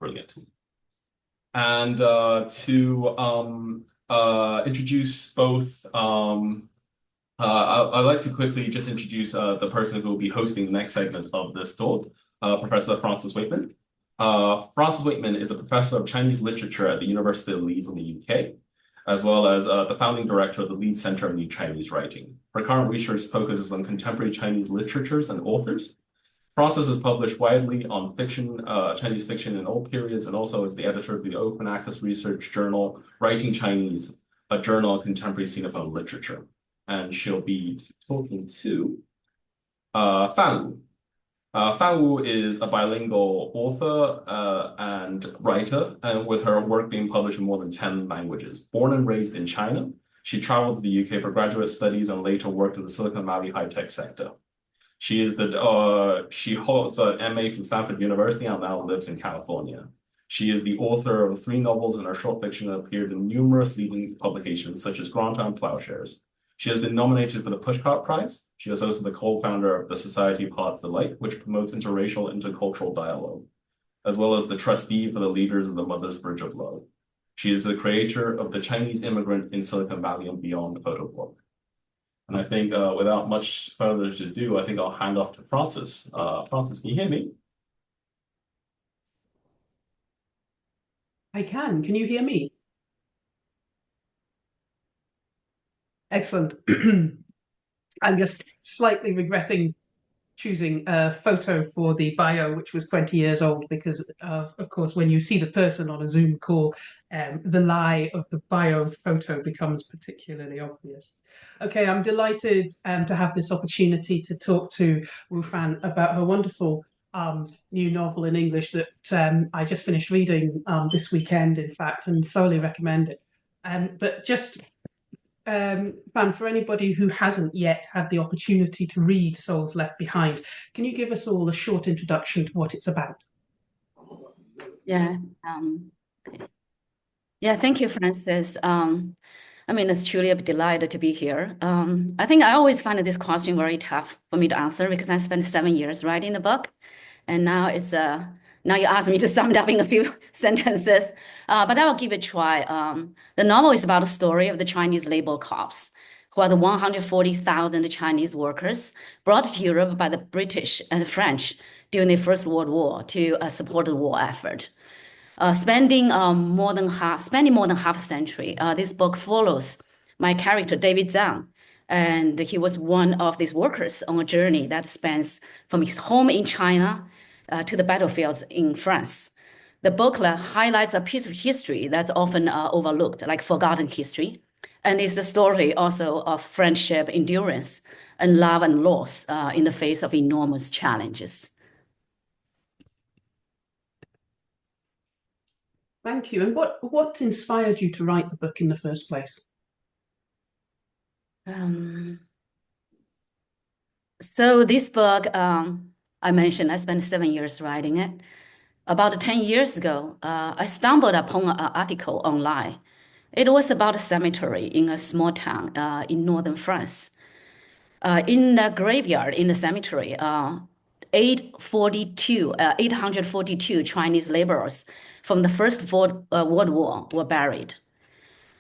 Brilliant. And to introduce both, I'd like to quickly just introduce the person who will be hosting the next segment of this talk, Professor Francis Wakeman. Francis Wakeman is a professor of Chinese literature at the University of Leeds in the UK, as well as the founding director of the Leeds Centre on New Chinese Writing. Her current research focuses on contemporary Chinese literatures and authors. Francis has published widely on fiction, Chinese fiction in all periods, and also is the editor of the open access research journal Writing Chinese, a journal of contemporary Sinophone literature. And she'll be talking to Fan Wu. Fan Wu is a bilingual author and writer, and with her work being published in more than 10 languages. Born and raised in China, she traveled to the UK for graduate studies and later worked in the Silicon Valley high-tech sector. She holds an MA from Stanford University and now lives in California. She is the author of 3 novels and her short fiction that appeared in numerous leading publications such as Granta and Plowshares. She has been nominated for the Pushcart Prize. She is also the co-founder of the Society of Heart's Delight, which promotes interracial, intercultural dialogue, as well as the trustee for the Leaders of the Mother's Bridge of Love. She is the creator of the Chinese Immigrant in Silicon Valley and Beyond photo book. And I think without much further ado, I think I'll hand off to Francis. Francis, can you hear me? I can. Can you hear me? Excellent. I'm just slightly regretting choosing a photo for the bio, which was 20 years old, because of course, when you see the person on a Zoom call, the lie of the bio photo becomes particularly obvious. Okay, I'm delighted to have this opportunity to talk to Wu Fan about her wonderful new novel in English that I just finished reading this weekend, in fact, and thoroughly recommend it. But just Fan, for anybody who hasn't yet had the opportunity to read Souls Left Behind, can you give us all a short introduction to what it's about? Yeah. Yeah, thank you, Francis. I mean, it's truly a delight to be here. I think I always find this question very tough for me to answer because I spent 7 years writing the book, and now it's now you ask me to sum it up in a few sentences, but I will give it a try. The novel is about a story of the Chinese labor corps, who are the 140,000 Chinese workers brought to Europe by the British and French during the First World War to support the war effort. Spending more than half a century, this book follows my character David Zhang, and he was one of these workers on a journey that spans from his home in China to the battlefields in France. The book highlights a piece of history that's often overlooked, like forgotten history, and is the story also of friendship, endurance, and love and loss in the face of enormous challenges. Thank you. And what inspired you to write the book in the first place? So this book, I mentioned, I spent 7 years writing it. About 10 years ago, I stumbled upon an article online. It was about a cemetery in a small town in northern France. In the graveyard in the cemetery, 842 Chinese laborers from the First World War were buried.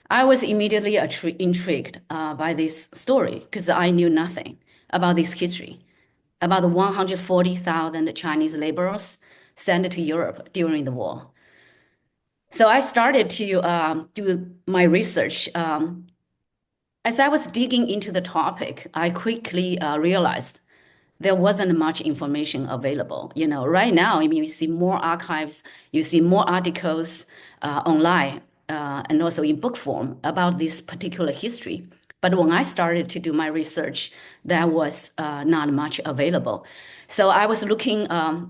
I was immediately intrigued by this story because I knew nothing about this history, about the 140,000 Chinese laborers sent to Europe during the war. So I started to do my research. As I was digging into the topic, I quickly realized there wasn't much information available. You know, right now, I mean, you see more archives, you see more articles online and also in book form about this particular history. But when I started to do my research, there was not much available. So I was looking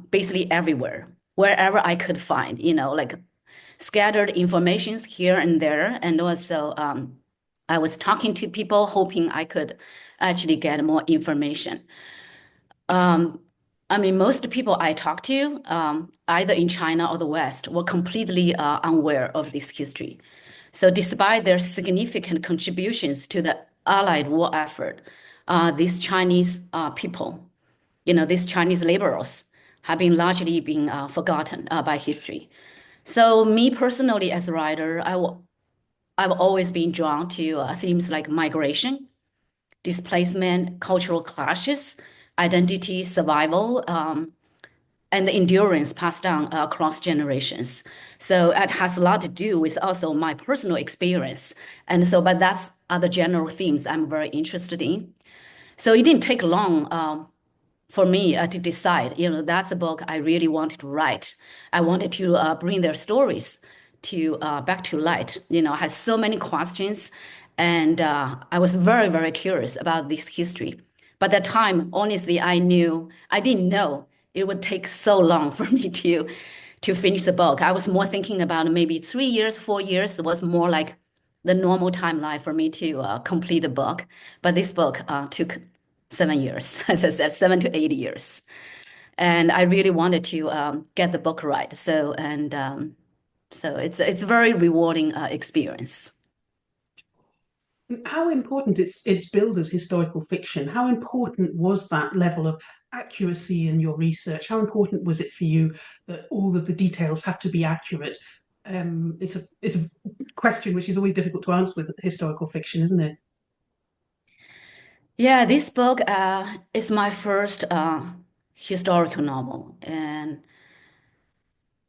basically everywhere, wherever I could find, you know, like scattered informations here and there. And also I was talking to people, hoping I could actually get more information. I mean, most people I talked to, either in China or the West, were completely unaware of this history. So despite their significant contributions to the Allied war effort, these Chinese people, you know, these Chinese laborers have been largely forgotten by history. So me personally, as a writer, I've always been drawn to themes like migration, displacement, cultural clashes, identity, survival, and the endurance passed down across generations. So it has a lot to do with also my personal experience. And so, but that's other general themes I'm very interested in. So it didn't take long for me to decide, that's a book I really wanted to write. I wanted to bring their stories to back to light. I had so many questions, and I was very, very curious about this history. But that time, honestly, I didn't know it would take so long for me to finish the book. I was more thinking about maybe 3 years, 4 years was more like the normal timeline for me to complete a book. But this book took 7 years, as I said, 7 to 8 years. And I really wanted to get the book right. So it's a very rewarding experience. How important it's billed as historical fiction? How important was that level of accuracy in your research? How important was it for you that all of the details have to be accurate? It's a question which is always difficult to answer with historical fiction, isn't it? Yeah, this book is my first historical novel. And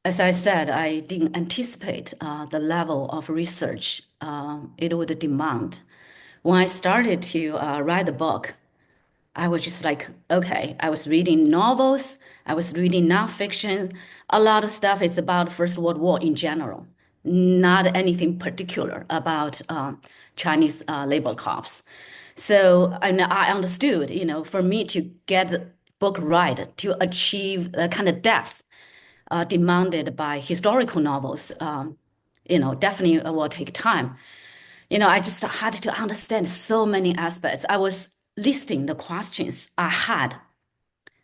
as I said, I didn't anticipate the level of research it would demand. When I started to write the book, I was just like, okay, I was reading novels, I was reading nonfiction. A lot of stuff is about First World War in general, not anything particular about Chinese labor corps. So and I understood, for me to get the book right, to achieve the kind of depth demanded by historical novels, definitely will take time. I just had to understand so many aspects. I was listing the questions I had.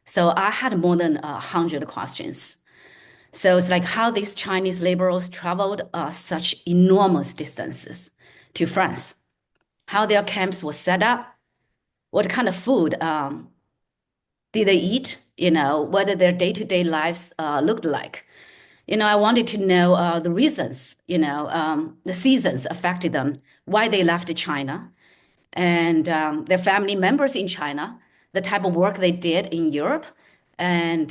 So I had more than 100 questions. So it's like how these Chinese laborers traveled such enormous distances to France, how their camps were set up, what kind of food did they eat, what their day-to-day lives looked like. I wanted to know the reasons, the seasons affected them, why they left China, and their family members in China, the type of work they did in Europe, and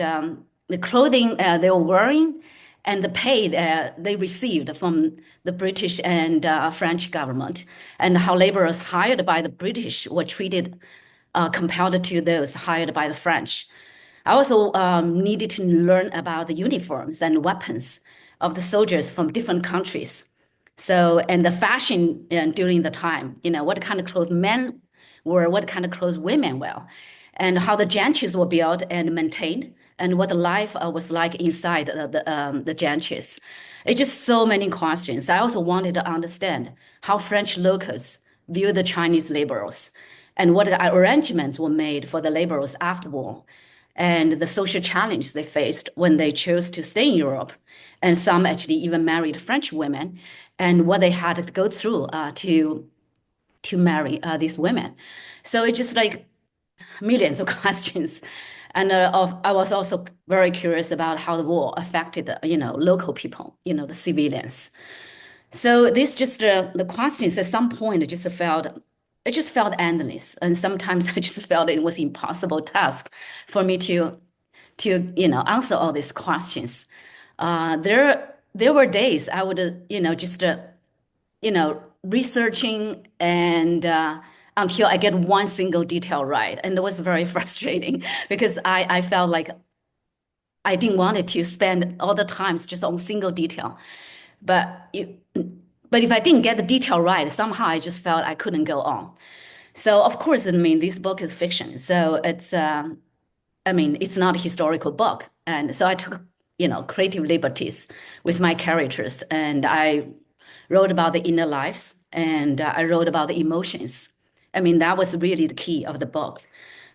the clothing they were wearing, and the pay they received from the British and French government, and how laborers hired by the British were treated compared to those hired by the French. I also needed to learn about the uniforms and weapons of the soldiers from different countries. So, and the fashion during the time, what kind of clothes men wore, what kind of clothes women wear, and how the gantries were built and maintained, and what the life was like inside the gantries. It's just so many questions. I also wanted to understand how French locals view the Chinese laborers and what arrangements were made for the laborers after the war and the social challenge they faced when they chose to stay in Europe. And some actually even married French women, and what they had to go through to marry these women. So it's just like millions of questions. And I was also very curious about how the war affected, local people, the civilians. So this just the questions at some point it just felt endless, and sometimes I just felt it was impossible task for me to answer all these questions. There were days I would just researching and until I get one single detail right, and it was very frustrating because I felt like I didn't want to spend all the times just on single detail. But but if I didn't get the detail right, somehow I just felt I couldn't go on. So of course, this book is fiction. So it's not a historical book. And so I took, creative liberties with my characters, and I wrote about the inner lives, and I wrote about the emotions. That was really the key of the book.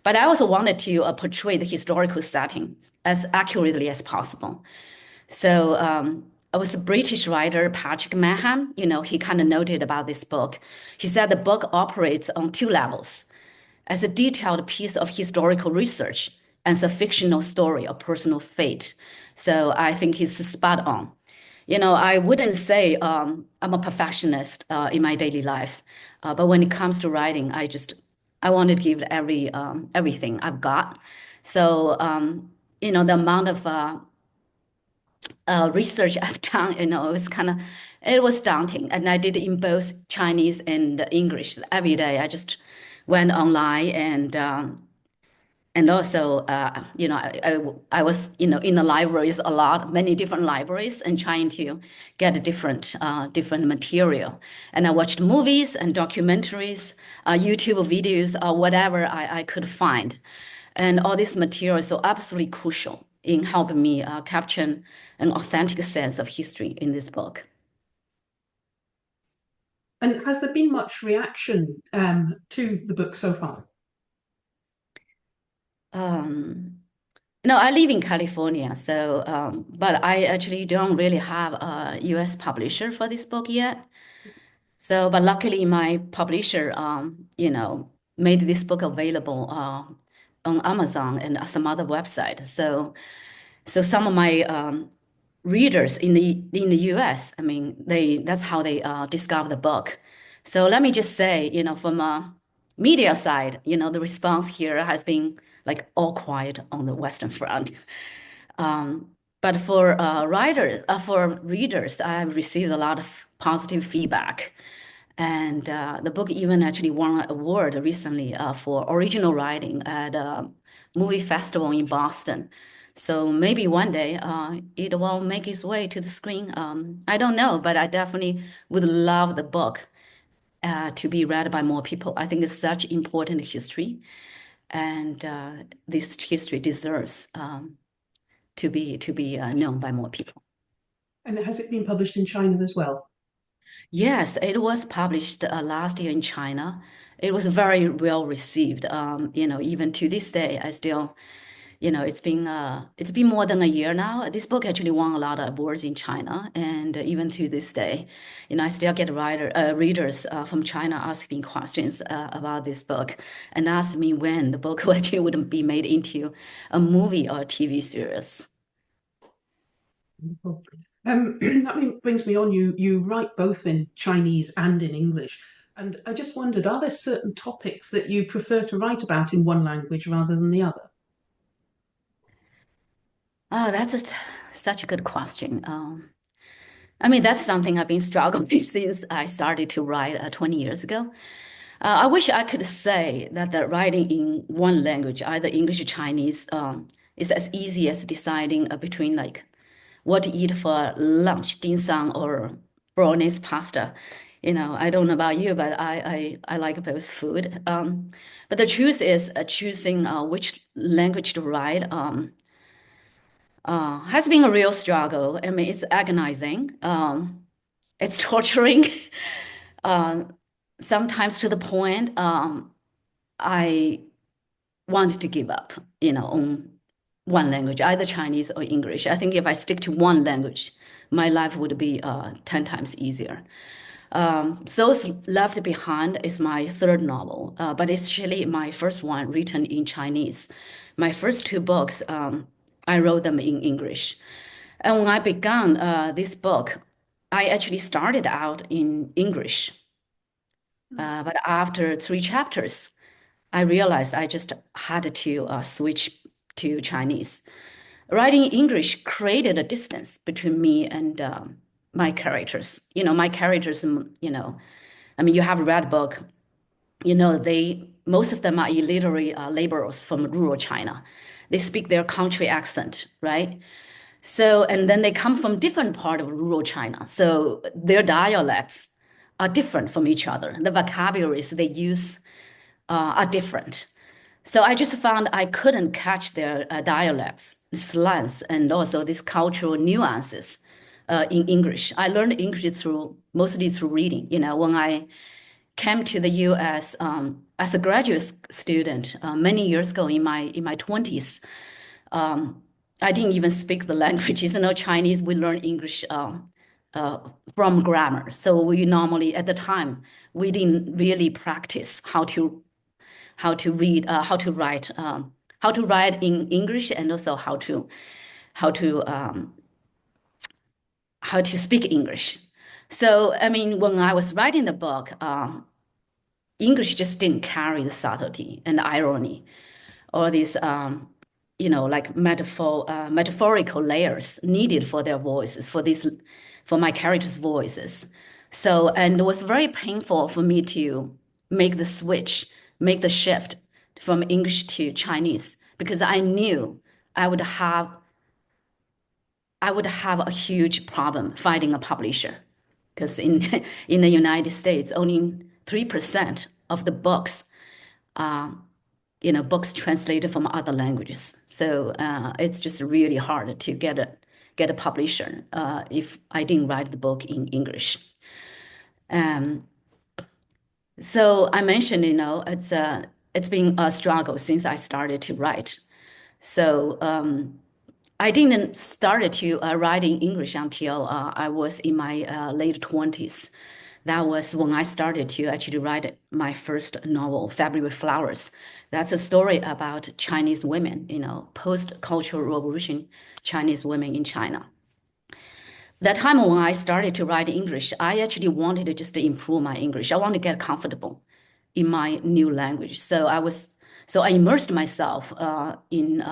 But I also wanted to portray the historical settings as accurately as possible. So it was a British writer, Patrick Manham, he kind of noted about this book. He said the book operates on two levels: as a detailed piece of historical research and as a fictional story of personal fate. So I think he's spot on. I wouldn't say I'm a perfectionist in my daily life, but when it comes to writing, I want to give everything I've got. So the amount of research I've done, it was daunting, and I did it in both Chinese and English every day. I just went online and also, I was, in the libraries a lot, many different libraries, and trying to get different material. And I watched movies and documentaries, YouTube videos, or whatever I could find. And all this material is so absolutely crucial in helping me capture an authentic sense of history in this book. And has there been much reaction to the book so far? No, I live in California, so but I actually don't really have a US publisher for this book yet. So, but luckily my publisher, made this book available on Amazon and some other website. So some of my readers in the US, I mean, that's how they discover the book. So let me just say, from a media side, the response here has been like all quiet on the Western front. But for readers, I've received a lot of positive feedback. And the book even actually won an award recently for original writing at a movie festival in Boston. So maybe one day it will make its way to the screen. I don't know, but I definitely would love the book to be read by more people. I think it's such important history, and this history deserves to be known by more people. And has it been published in China as well? Yes, it was published last year in China. It was very well received. Even to this day, I still, it's been more than a year now. This book actually won a lot of awards in China, and even to this day, I still get readers from China asking questions about this book and ask me when the book actually would be made into a movie or a TV series. That brings me on. You write both in Chinese and in English, and I just wondered, are there certain topics that you prefer to write about in one language rather than the other? Oh, such a good question. I mean, that's something I've been struggling since I started to write 20 years ago. I wish I could say that the writing in one language, either English or Chinese, is as easy as deciding between like what to eat for lunch, dim sum or bolognese pasta. I don't know about you, but I like both food. But the truth is, choosing which language to write has been a real struggle. I mean, it's agonizing. It's torturing. uh, Sometimes to the point I wanted to give up, on one language, either Chinese or English. I think if I stick to one language, my life would be 10 times easier. Souls Left Behind is my third novel, but it's actually my first one written in Chinese. My first two books, I wrote them in English. And when I began this book, I actually started out in English. But after three chapters, I realized I just had to switch to Chinese. Writing English created a distance between me and my characters. My characters, I mean, you have read book, most of them are illiterate laborers from rural China. They speak their country accent, right? So, and then they come from different part of rural China. So their dialects are different from each other. The vocabularies they use are different. So I just found I couldn't catch their dialects, slangs, and also these cultural nuances in English. I learned English mostly through reading. When I came to the U.S. As a graduate student many years ago in my 20s, I didn't even speak the languages. Chinese, we learn English from grammar. So we normally, at the time, we didn't really practice how to write in English, and also how to how to speak English. So, I mean, when I was writing the book, English just didn't carry the subtlety and the irony, or these, like metaphorical layers needed for their voices, for my characters' voices. So, and it was very painful for me to make the switch, make the shift from English to Chinese, because I knew I would have a huge problem finding a publisher, because in in the United States, only 3% of the books are, books translated from other languages. So it's just really hard to get a publisher if I didn't write the book in English. So I mentioned, it's been a struggle since I started to write. So I didn't start to write in English until I was in my late 20s. That was when I started to actually write my first novel, February Flowers. That's a story about Chinese women, post-Cultural Revolution Chinese women in China. That time when I started to write English, I actually wanted to just improve my English. I wanted to get comfortable in my new language. So I immersed myself in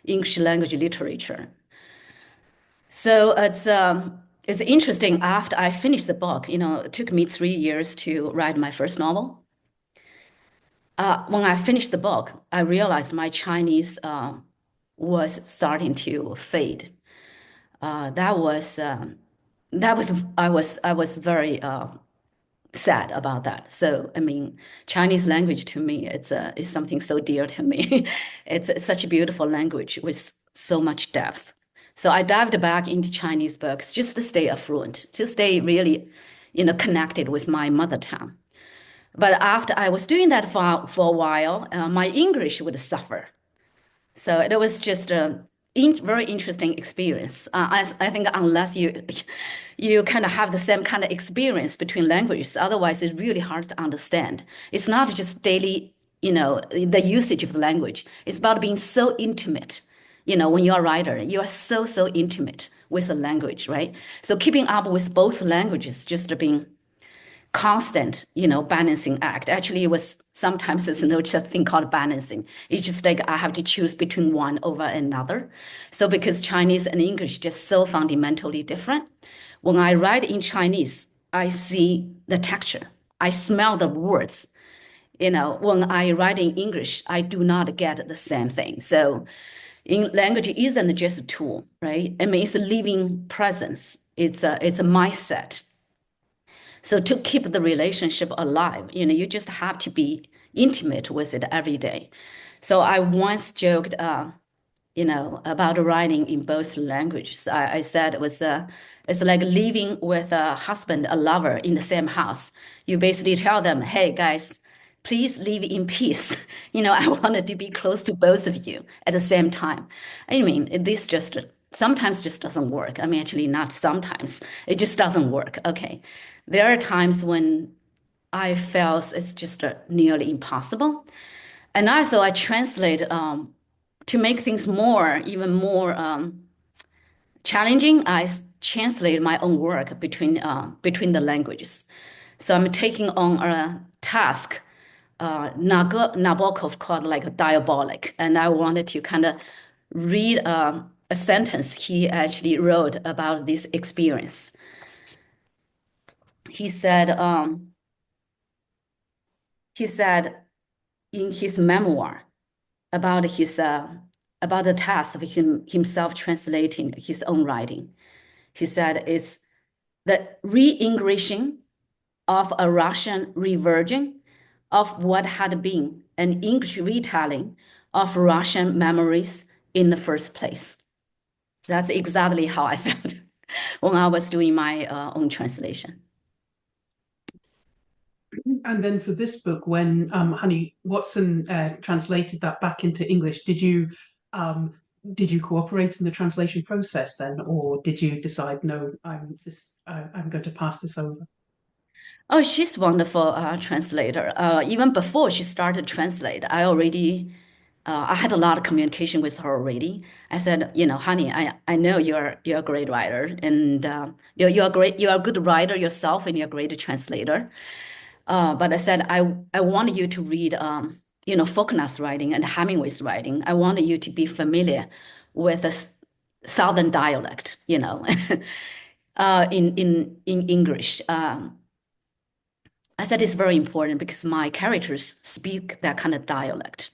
English language literature. So it's interesting. After I finished the book, it took me 3 years to write my first novel. When I finished the book, I realized my Chinese was starting to fade. I was very sad about that. So, I mean, Chinese language to me, is something so dear to me. It's such a beautiful language with so much depth. So I dived back into Chinese books just to stay affluent, to stay really, connected with my mother tongue. But after I was doing that for a while, my English would suffer. So it was just a very interesting experience. I think unless you kind of have the same kind of experience between languages, otherwise it's really hard to understand. It's not just daily, the usage of the language. It's about being so intimate. When you're a writer, you are so intimate with the language, right? So keeping up with both languages, just being constant, balancing act. Actually, it was sometimes it's no just a thing called balancing. It's just like I have to choose between one over another. So because Chinese and English just so fundamentally different, when I write in Chinese, I see the texture. I smell the words. When I write in English, I do not get the same thing. So in language isn't just a tool, right? I mean, it's a living presence. It's a mindset. So to keep the relationship alive, you just have to be intimate with it every day. So I once joked, about writing in both languages. I said it's like living with a husband, a lover in the same house. You basically tell them, hey guys, please live in peace. I wanted to be close to both of you at the same time. I mean, this just sometimes just doesn't work. I mean, actually not sometimes. It just doesn't work. Okay. There are times when I felt it's just nearly impossible. And also I translate to make things even more challenging. I translate my own work between the languages. So I'm taking on a task Nabokov called like a diabolic, and I wanted to kind of read a sentence he actually wrote about this experience. He said in his memoir about the task of himself translating his own writing. He said it's the re-Englishing of a Russian reversion of what had been an English retelling of Russian memories in the first place. That's exactly how I felt when I was doing my own translation. And then for this book, when Honey Watson translated that back into English, did you cooperate in the translation process then, or did you decide no, I'm going to pass this over? Oh, she's a wonderful translator. Even before she started to translate, I already I had a lot of communication with her already. I said, honey, I know you're a great writer, and you're a good writer yourself, and you're a great translator. But I said, I want you to read, Faulkner's writing and Hemingway's writing. I want you to be familiar with the Southern dialect, in English. I said it's very important because my characters speak that kind of dialect,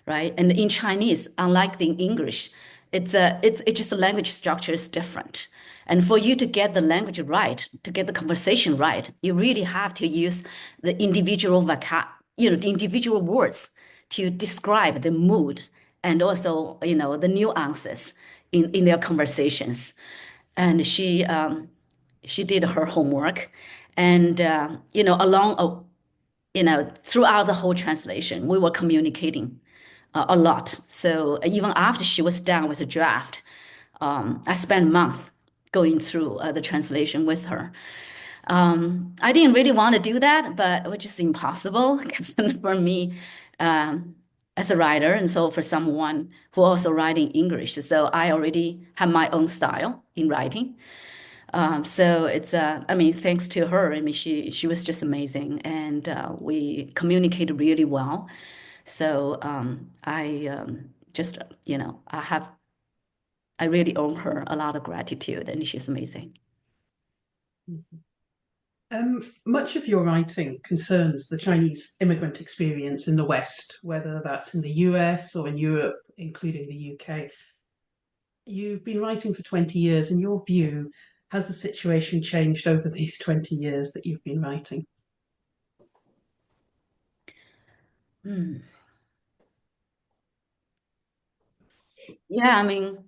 right? And in Chinese, unlike the English, it's just the language structure is different. And for you to get the language right, to get the conversation right, you really have to use the individual the individual words to describe the mood and also, the nuances in their conversations. And she did her homework, and throughout the whole translation, we were communicating a lot. So even after she was done with the draft, I spent a month going through the translation with her. I didn't really want to do that, but it was just impossible because for me, as a writer, and so for someone who also writing English, so I already have my own style in writing. So it's I mean, thanks to her, I mean, she was just amazing, and we communicated really well. So I just I really owe her a lot of gratitude, and she's amazing. Much of your writing concerns the Chinese immigrant experience in the West, whether that's in the US or in Europe, including the UK. You've been writing for 20 years. In your view, has the situation changed over these 20 years that you've been writing? Yeah, I mean,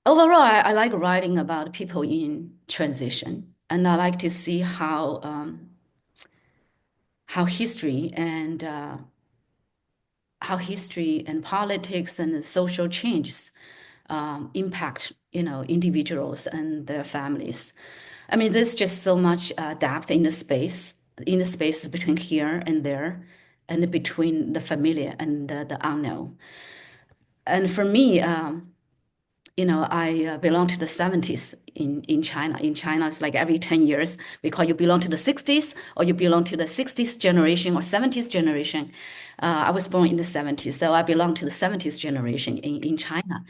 overall, I like writing about people in transition, and I like to see how history and politics and social changes impact individuals and their families. I mean, there's just so much depth in the space between here and there, and between the familiar and the unknown. And for me, I belong to the 70s in China. In China, it's like every 10 years, we call you belong to the 60s, or you belong to the 60s generation or 70s generation. I was born in the 70s, so I belong to the 70s generation in China.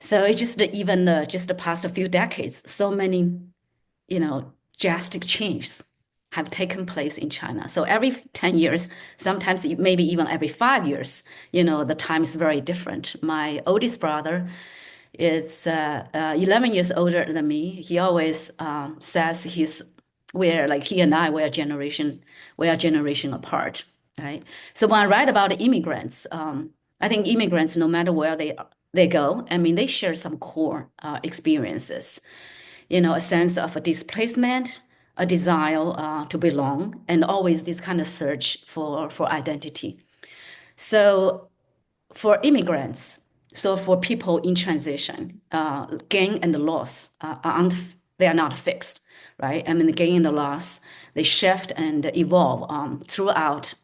So it's just just the past few decades, so many, drastic changes have taken place in China. So every 10 years, sometimes maybe even every 5 years, the time is very different. My oldest brother is 11 years older than me. He always says he and I, we are generation apart, right? So when I write about immigrants, I think immigrants, no matter where they go, I mean, they share some core experiences, a sense of a displacement, a desire to belong, and always this kind of search for identity. So for immigrants, so for people in transition, gain and loss they are not fixed, right? I mean, the gain and the loss, they shift and evolve throughout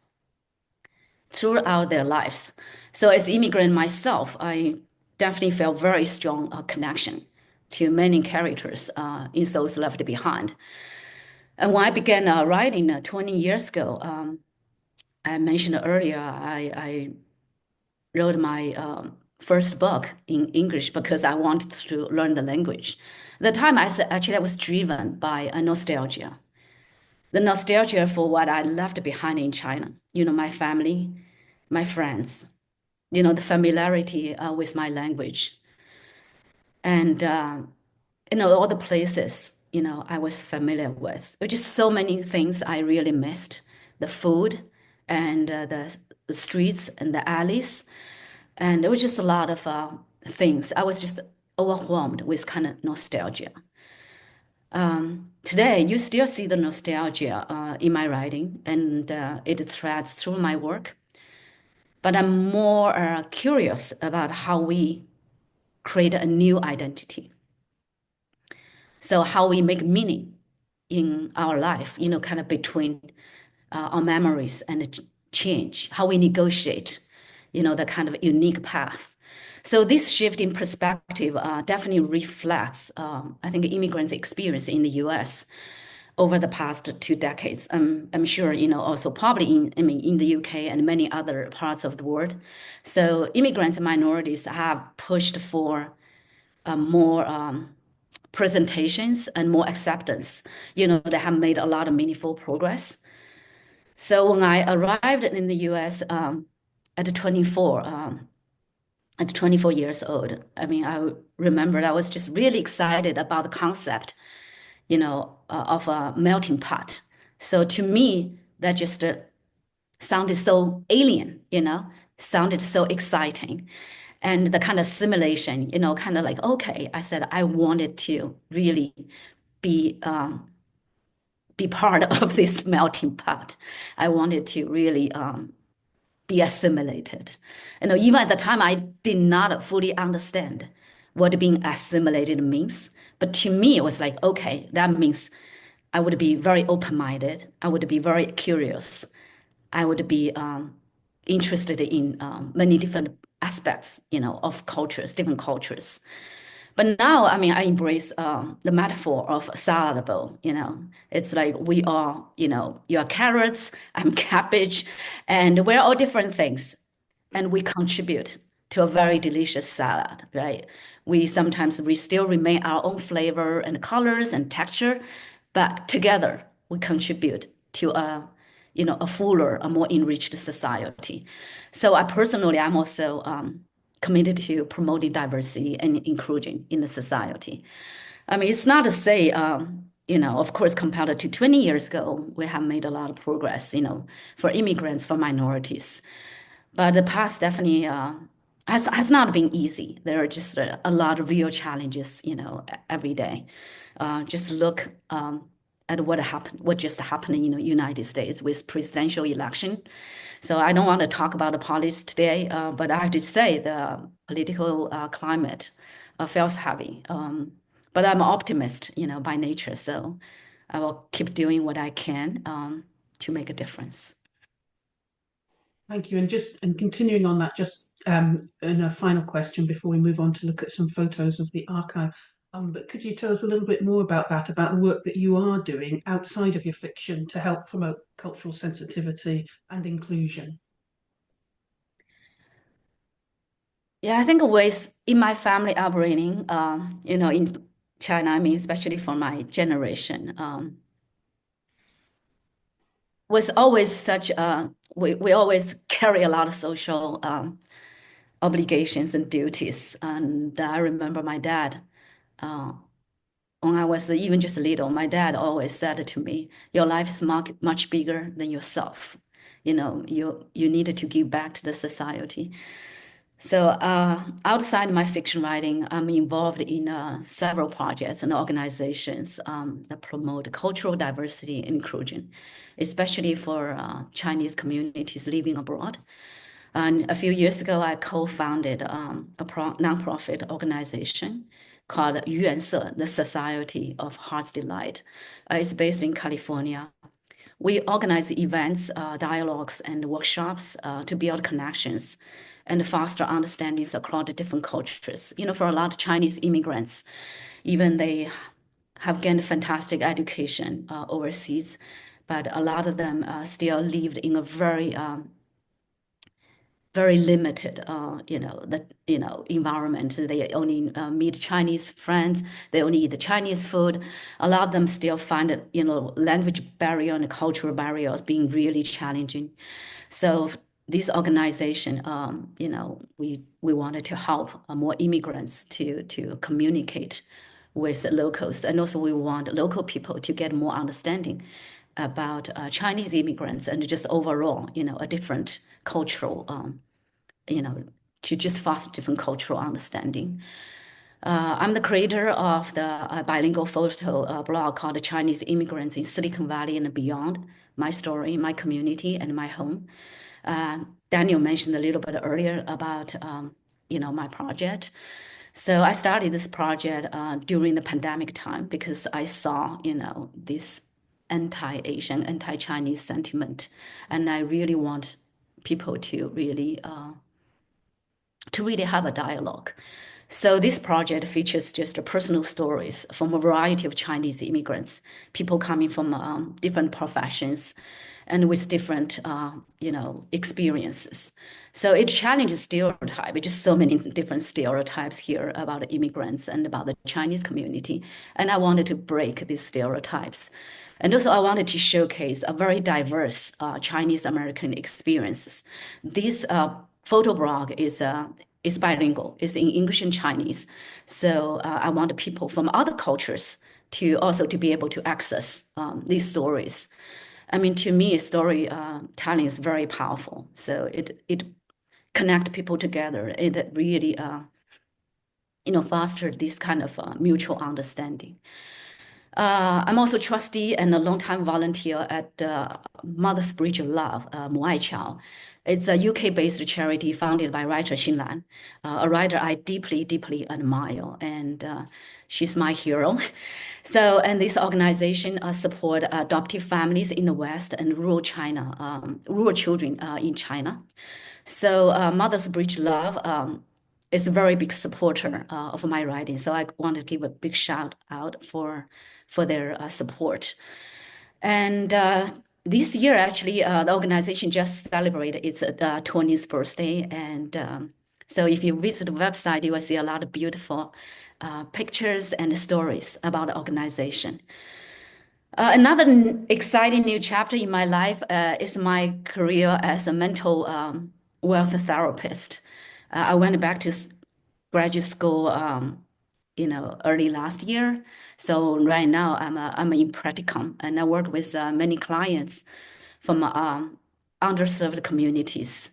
their lives. So as immigrant myself, I definitely felt very strong connection to many characters in Souls Left Behind. And when I began writing 20 years ago, I mentioned earlier, I wrote my first book in English because I wanted to learn the language. At the time, I was driven by a nostalgia. The nostalgia for what I left behind in China. My family, my friends, the familiarity with my language. And, all the places, I was familiar with. There were just so many things I really missed. The food and the streets and the alleys. And there was just a lot of things. I was just overwhelmed with kind of nostalgia. Today, you still see the nostalgia in my writing, and it threads through my work. But I'm more curious about how we create a new identity. So how we make meaning in our life, kind of between our memories and change, how we negotiate, the kind of unique path. So this shift in perspective definitely reflects, I think, immigrants' experience in the U.S. over the past 2 decades. I'm sure, also probably in the UK and many other parts of the world. So immigrants and minorities have pushed for more presentations and more acceptance. They have made a lot of meaningful progress. So when I arrived in the US at 24, at 24 years old, I mean, I remember I was just really excited about the concept, of a melting pot. So to me, that just sounded so alien, sounded so exciting. And the kind of simulation, kind of like, okay, I said I wanted to really be be part of this melting pot. I wanted to really be assimilated. Even at the time, I did not fully understand what being assimilated means. But to me, it was like, okay, that means I would be very open-minded. I would be very curious. I would be interested in many different aspects, of cultures, different cultures. But now, I mean, I embrace the metaphor of salad bowl. It's like we are, you are carrots, I'm cabbage, and we're all different things, and we contribute to a very delicious salad, right? We still remain our own flavor and colors and texture, but together we contribute to a fuller, a more enriched society. So I'm also committed to promoting diversity and inclusion in the society. I mean, it's not to say, of course, compared to 20 years ago, we have made a lot of progress, for immigrants, for minorities. But the past definitely has not been easy. There are just a lot of real challenges, every day. Just look at what just happened in the United States with presidential election. So I don't want to talk about the politics today, but I have to say the political climate feels heavy. But I'm an optimist, by nature, so I will keep doing what I can to make a difference. Thank you. And continuing on that, just in a final question before we move on to look at some photos of the archive. But could you tell us a little bit more about that, about the work that you are doing outside of your fiction to help promote cultural sensitivity and inclusion? Yeah, I think ways in my family upbringing, in China, I mean, especially for my generation, was always we always carry a lot of social obligations and duties. And I remember my dad, when I was even just little, my dad always said to me, "Your life is much bigger than yourself. You needed to give back to the society." So outside my fiction writing, I'm involved in several projects and organizations that promote cultural diversity and inclusion, especially for Chinese communities living abroad. And a few years ago, I co-founded a nonprofit organization called Yuanse, the Society of Heart's Delight. It's based in California. We organize events, dialogues, and workshops to build connections and foster understandings across the different cultures. For a lot of Chinese immigrants, even they have gained fantastic education overseas, but a lot of them still lived in a very very limited, environment. They only meet Chinese friends. They only eat the Chinese food. A lot of them still find it, language barrier and cultural barriers being really challenging. So this organization, we wanted to help more immigrants to communicate with locals, and also we want local people to get more understanding about Chinese immigrants and just overall, a different cultural, to just foster different cultural understanding. I'm the creator of the bilingual photo blog called Chinese Immigrants in Silicon Valley and Beyond, my story, my community, and my home. Daniel mentioned a little bit earlier about, my project. So I started this project during the pandemic time because I saw, this anti-Asian, anti-Chinese sentiment, and I really want people to really to really have a dialogue. So this project features just personal stories from a variety of Chinese immigrants, people coming from different professions and with different, experiences. So it challenges stereotype. It's just so many different stereotypes here about immigrants and about the Chinese community. And I wanted to break these stereotypes. And also I wanted to showcase a very diverse Chinese American experiences. This photo blog is bilingual. It's in English and Chinese. So I want people from other cultures to also to be able to access these stories. I mean, to me, storytelling is very powerful. So it connect people together. It really foster this kind of mutual understanding. I'm also trustee and a longtime volunteer at Mother's Bridge of Love, Mu Ai Chao. It's a UK-based charity founded by writer Xin Lan, a writer I deeply, deeply admire, and she's my hero. So, and this organization support adoptive families in the West and rural China, rural children in China. So, Mother's Bridge Love is a very big supporter of my writing. So, I want to give a big shout out for their support. And this year, actually, the organization just celebrated its 20th birthday. And so if you visit the website, you will see a lot of beautiful pictures and stories about the organization. Another exciting new chapter in my life is my career as a mental wealth therapist. I went back to graduate school early last year. So right now I'm in practicum, and I work with many clients from underserved communities.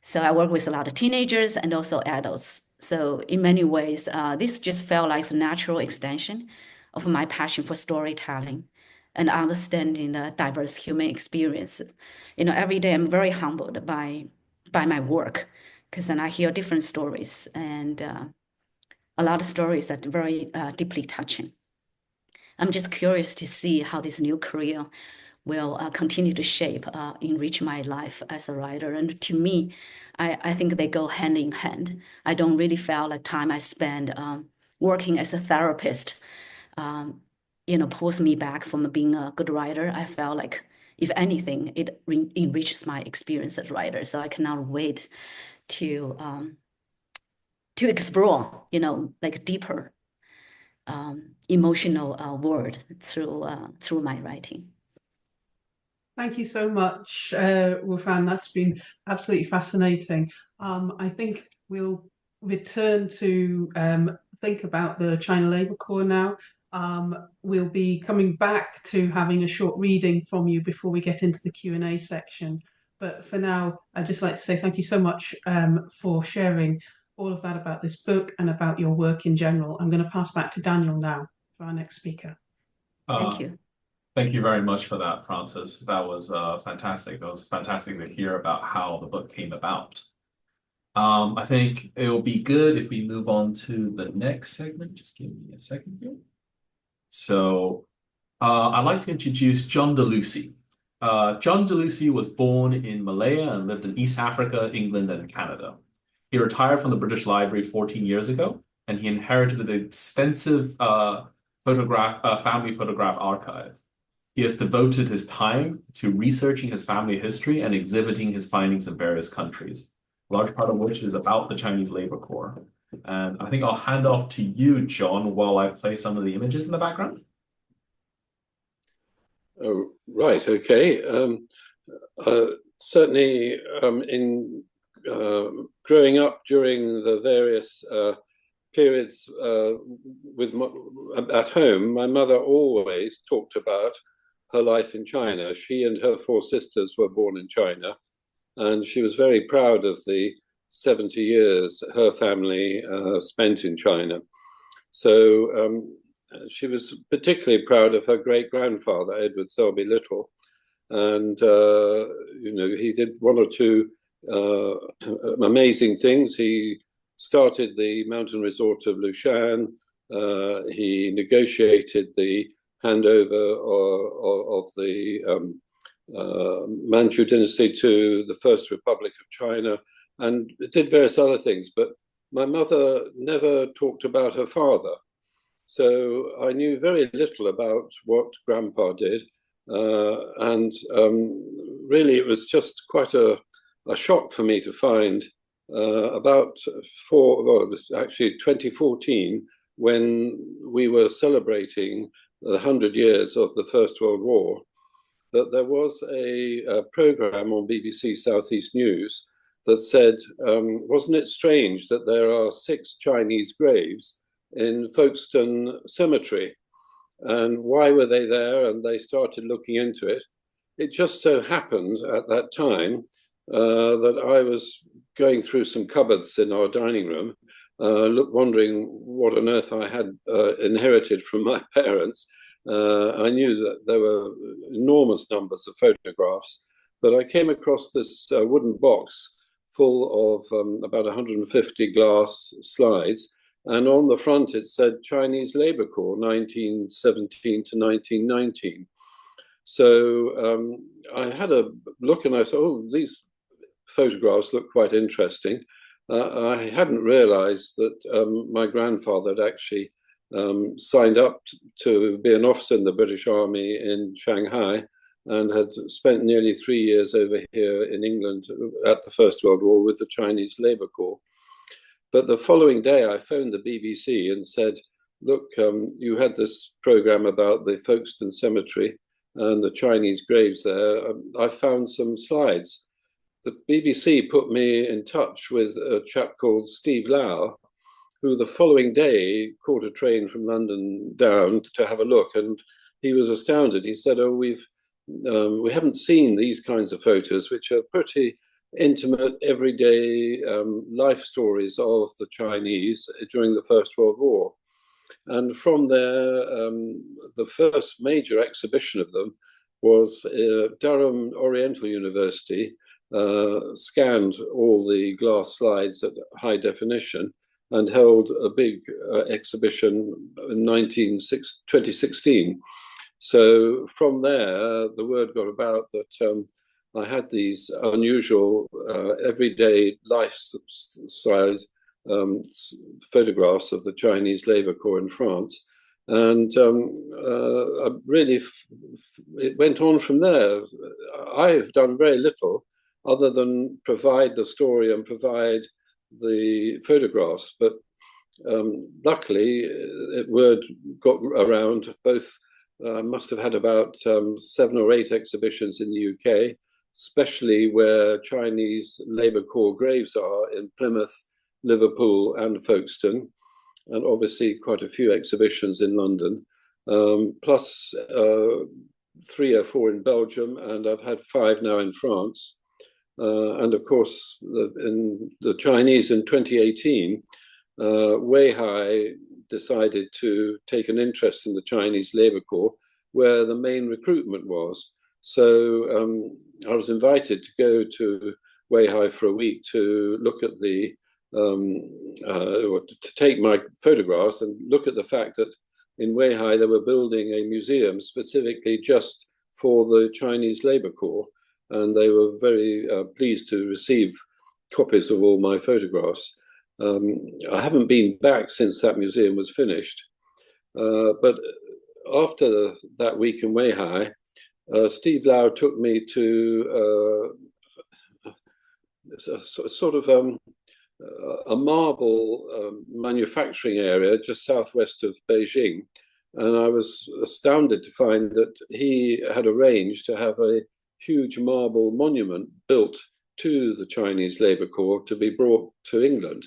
So I work with a lot of teenagers and also adults. So in many ways, this just felt like a natural extension of my passion for storytelling and understanding the diverse human experiences. Every day I'm very humbled by my work, because then I hear different stories, and a lot of stories that are very deeply touching. I'm just curious to see how this new career will continue to shape, enrich my life as a writer. And to me, I think they go hand in hand. I don't really feel like time I spend working as a therapist, pulls me back from being a good writer. I felt like, if anything, it enriches my experience as a writer. So I cannot wait to explore, like deeper emotional world through my writing. Thank you so much, Wufan. That's been absolutely fascinating. I think we'll return to think about the China Labour Corps now. We'll be coming back to having a short reading from you before we get into the Q&A section. But for now, I'd just like to say thank you so much for sharing all of that about this book and about your work in general. I'm going to pass back to Daniel now for our next speaker. Thank you. Thank you very much for that, Francis. That was fantastic. It was fantastic to hear about how the book came about. I think it will be good if we move on to the next segment. Just give me a second here. So I'd like to introduce John DeLucy. John DeLucy was born in Malaya and lived in East Africa, England, and Canada. He retired from the British Library 14 years ago, and he inherited an extensive family photograph archive. He has devoted his time to researching his family history and exhibiting his findings in various countries, a large part of which is about the Chinese Labour Corps. And I think I'll hand off to you, John, while I play some of the images in the background. Oh, right, okay. Certainly in growing up during the various periods at home, my mother always talked about her life in China. She and her 4 sisters were born in China, and she was very proud of the 70 years her family spent in China. So she was particularly proud of her great-grandfather, Edward Selby Little, and he did 1 or 2 amazing things. He started the mountain resort of Lushan. He negotiated the handover of the Manchu dynasty to the First Republic of China, and did various other things. But my mother never talked about her father. So I knew very little about what Grandpa did. And really, it was just quite a shock for me to find well, it was actually 2014, when we were celebrating the 100 years of the First World War, that there was a program on BBC Southeast News that said, wasn't it strange that there are 6 Chinese graves in Folkestone Cemetery? And why were they there? And they started looking into it. It just so happened at that time that I was going through some cupboards in our dining room, wondering what on earth I had inherited from my parents. I knew that there were enormous numbers of photographs, but I came across this wooden box full of about 150 glass slides. And on the front, it said Chinese Labour Corps, 1917 to 1919. So I had a look and I thought, oh, these photographs look quite interesting. I hadn't realized that my grandfather had actually signed up to be an officer in the British Army in Shanghai and had spent nearly 3 years over here in England at the First World War with the Chinese Labour Corps. But the following day, I phoned the BBC and said, look, you had this program about the Folkestone Cemetery and the Chinese graves there. I found some slides. The BBC put me in touch with a chap called Steve Lau, who the following day caught a train from London down to have a look. And he was astounded. He said, oh, we haven't seen these kinds of photos, which are pretty intimate, everyday life stories of the Chinese during the First World War. And from there, the first major exhibition of them was Durham Oriental University scanned all the glass slides at high definition and held a big exhibition in 2016. So from there, the word got about that I had these unusual everyday life-size photographs of the Chinese Labour Corps in France. And it went on from there. I've done very little other than provide the story and provide the photographs. But luckily, word got around. Both must have had about 7 or 8 exhibitions in the UK, especially where Chinese Labour Corps graves are in Plymouth, Liverpool and Folkestone, and obviously quite a few exhibitions in London, plus 3 or 4 in Belgium, and I've had 5 now in France. And of course, in the Chinese in 2018, Weihai decided to take an interest in the Chinese Labour Corps, where the main recruitment was. So I was invited to go to Weihai for a week to look at the, to take my photographs and look at the fact that in Weihai they were building a museum specifically just for the Chinese Labour Corps. And they were very pleased to receive copies of all my photographs. I haven't been back since that museum was finished. But after that week in Weihai, Steve Lau took me to sort of a marble manufacturing area just southwest of Beijing. And I was astounded to find that he had arranged to have a huge marble monument built to the Chinese Labour Corps to be brought to England.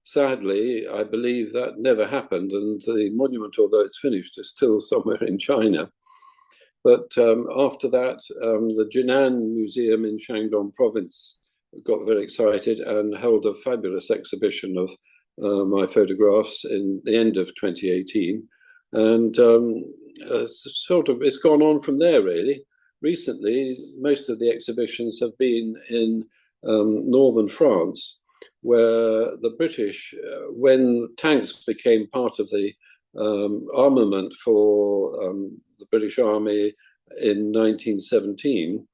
Sadly, I believe that never happened, and the monument, although it's finished, is still somewhere in China. But after that, the Jinan Museum in Shandong province got very excited and held a fabulous exhibition of my photographs in the end of 2018. And it's gone on from there, really. Recently, most of the exhibitions have been in northern France, where the British, when tanks became part of the armament for the British Army in 1917,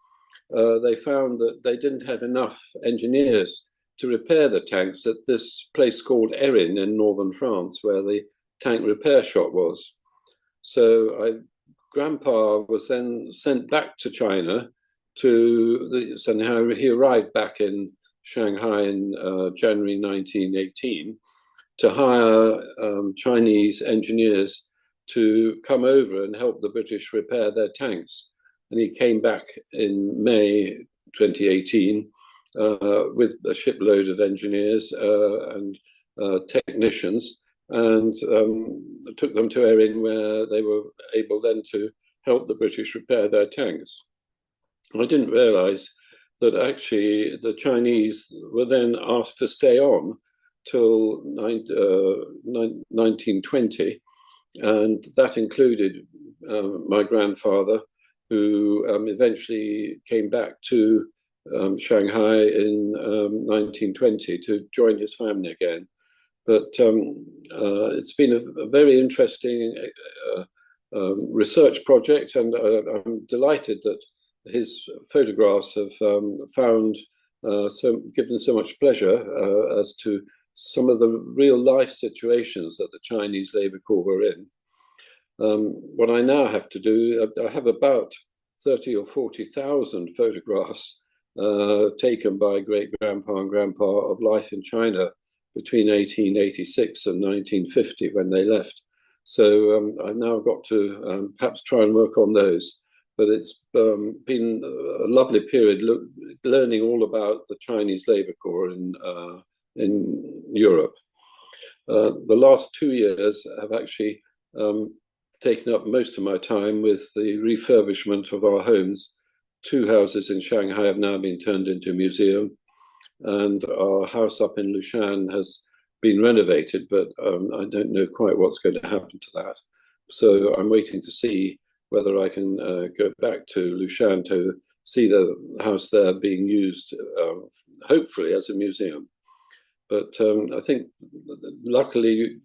they found that they didn't have enough engineers to repair the tanks at this place called Erin in northern France, where the tank repair shop was. So Grandpa was then sent back to China so he arrived back in Shanghai in January 1918 to hire Chinese engineers to come over and help the British repair their tanks. And he came back in May 2018 with a shipload of engineers and technicians, and took them to Erin, where they were able then to help the British repair their tanks. I didn't realize that actually the Chinese were then asked to stay on till 1920, and that included my grandfather, who eventually came back to Shanghai in 1920 to join his family again. But it's been a very interesting research project, and I'm delighted that his photographs have given so much pleasure as to some of the real life situations that the Chinese Labour Corps were in. What I now have to do, I have about 30 or 40,000 photographs taken by great-grandpa and grandpa of life in China between 1886 and 1950 when they left. So I've now got to perhaps try and work on those. But it's been a lovely period learning all about the Chinese Labour Corps in Europe. The last 2 years have actually taken up most of my time with the refurbishment of our homes. 2 houses in Shanghai have now been turned into a museum, and our house up in Lushan has been renovated, but I don't know quite what's going to happen to that. So I'm waiting to see whether I can go back to Lushan to see the house there being used, hopefully as a museum. But I think luckily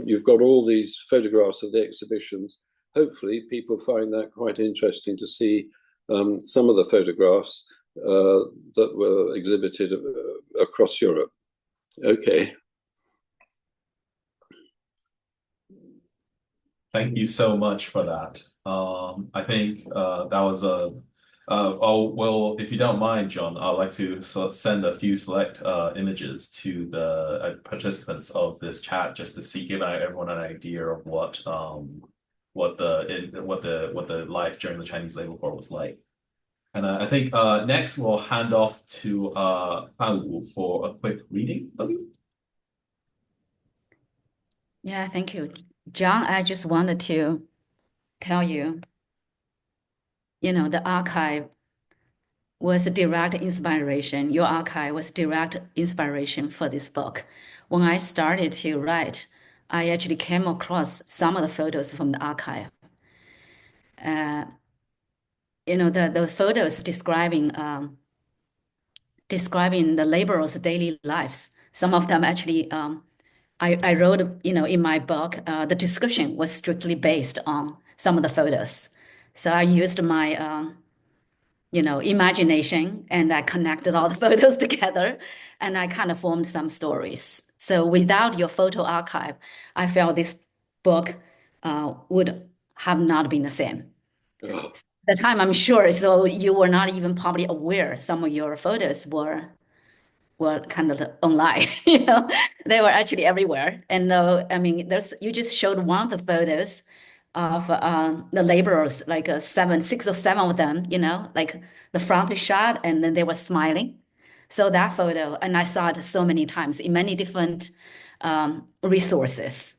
you've got all these photographs of the exhibitions. Hopefully people find that quite interesting to see some of the photographs that were exhibited across Europe. Okay. Thank you so much for that. I think that was a well, if you don't mind, John, I'd like to send a few select images to the participants of this chat just to give everyone an idea of what the life during the Chinese Labour Corps was like. And I think next we'll hand off to Wu for a quick reading. Yeah, thank you. John, I just wanted to tell you, the archive was a direct inspiration. Your archive was direct inspiration for this book. When I started to write, I actually came across some of the photos from the archive. The photos describing the laborers' daily lives. Some of them actually, I wrote, in my book, the description was strictly based on some of the photos. So I used my, imagination, and I connected all the photos together, and I kind of formed some stories. So without your photo archive, I felt this book would have not been the same. Oh. At the time, I'm sure, so you were not even probably aware some of your photos were kind of online. They were actually everywhere. And you just showed one of the photos of the laborers, like 6 or 7 of them, like the front shot, and then they were smiling. So that photo, and I saw it so many times in many different resources.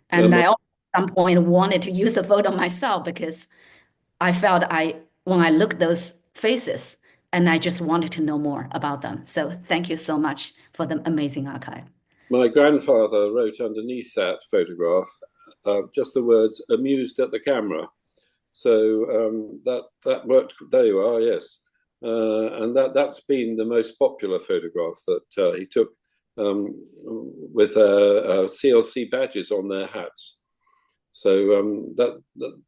And I also at some point wanted to use the photo myself because I felt when I looked those faces, and I just wanted to know more about them. So thank you so much for the amazing archive. My grandfather wrote underneath that photograph just the words "amused at the camera." So that worked. There you are, yes. And that's been the most popular photograph that he took with CLC badges on their hats. So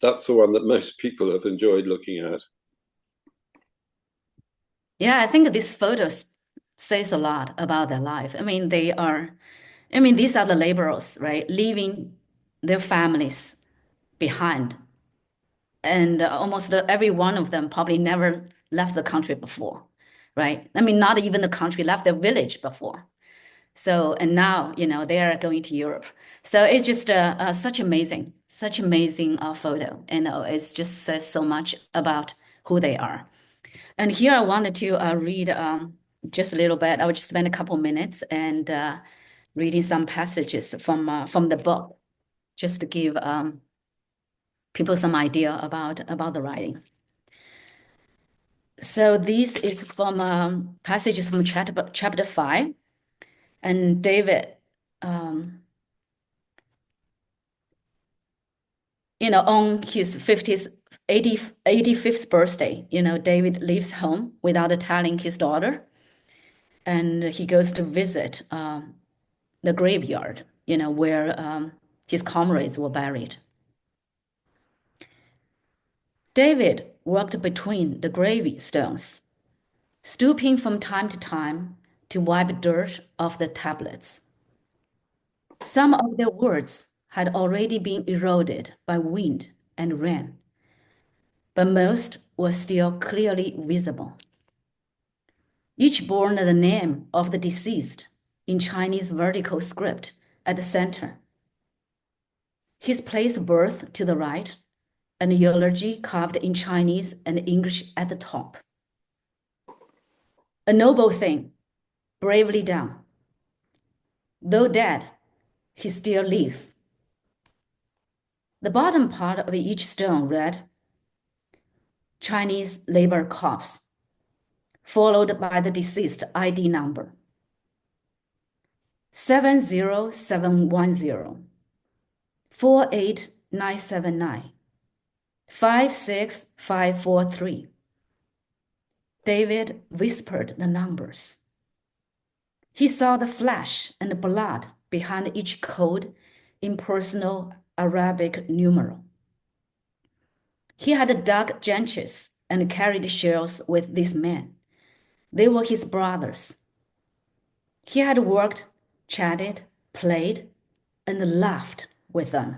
that's the one that most people have enjoyed looking at. Yeah, I think these photos says a lot about their life. These are the laborers, right? Leaving their families behind. And almost every one of them probably never left the country before, right? Not even the country, left their village before. So, and now, they are going to Europe. So it's just such amazing photo. And it just says so much about who they are. And here I wanted to read just a little bit. I would just spend a couple minutes and reading some passages from the book, just to give people some idea about the writing. So this is from passages from chapter 5, and David, on his 85th birthday, David leaves home without telling his daughter, and he goes to visit the graveyard, where his comrades were buried. David walked between the gravestones, stooping from time to time to wipe dirt off the tablets. Some of their words had already been eroded by wind and rain, but most were still clearly visible. Each bore the name of the deceased in Chinese vertical script at the center. His place of birth to the right, and eulogy carved in Chinese and English at the top. A noble thing, bravely done. Though dead, he still liveth. The bottom part of each stone read, Chinese Labor Corps, followed by the deceased ID number, 70710, 48979, 56543. David whispered the numbers. He saw the flesh and blood behind each code, impersonal Arabic numeral. He had dug trenches and carried shells with these men. They were his brothers. He had worked, chatted, played, and laughed with them.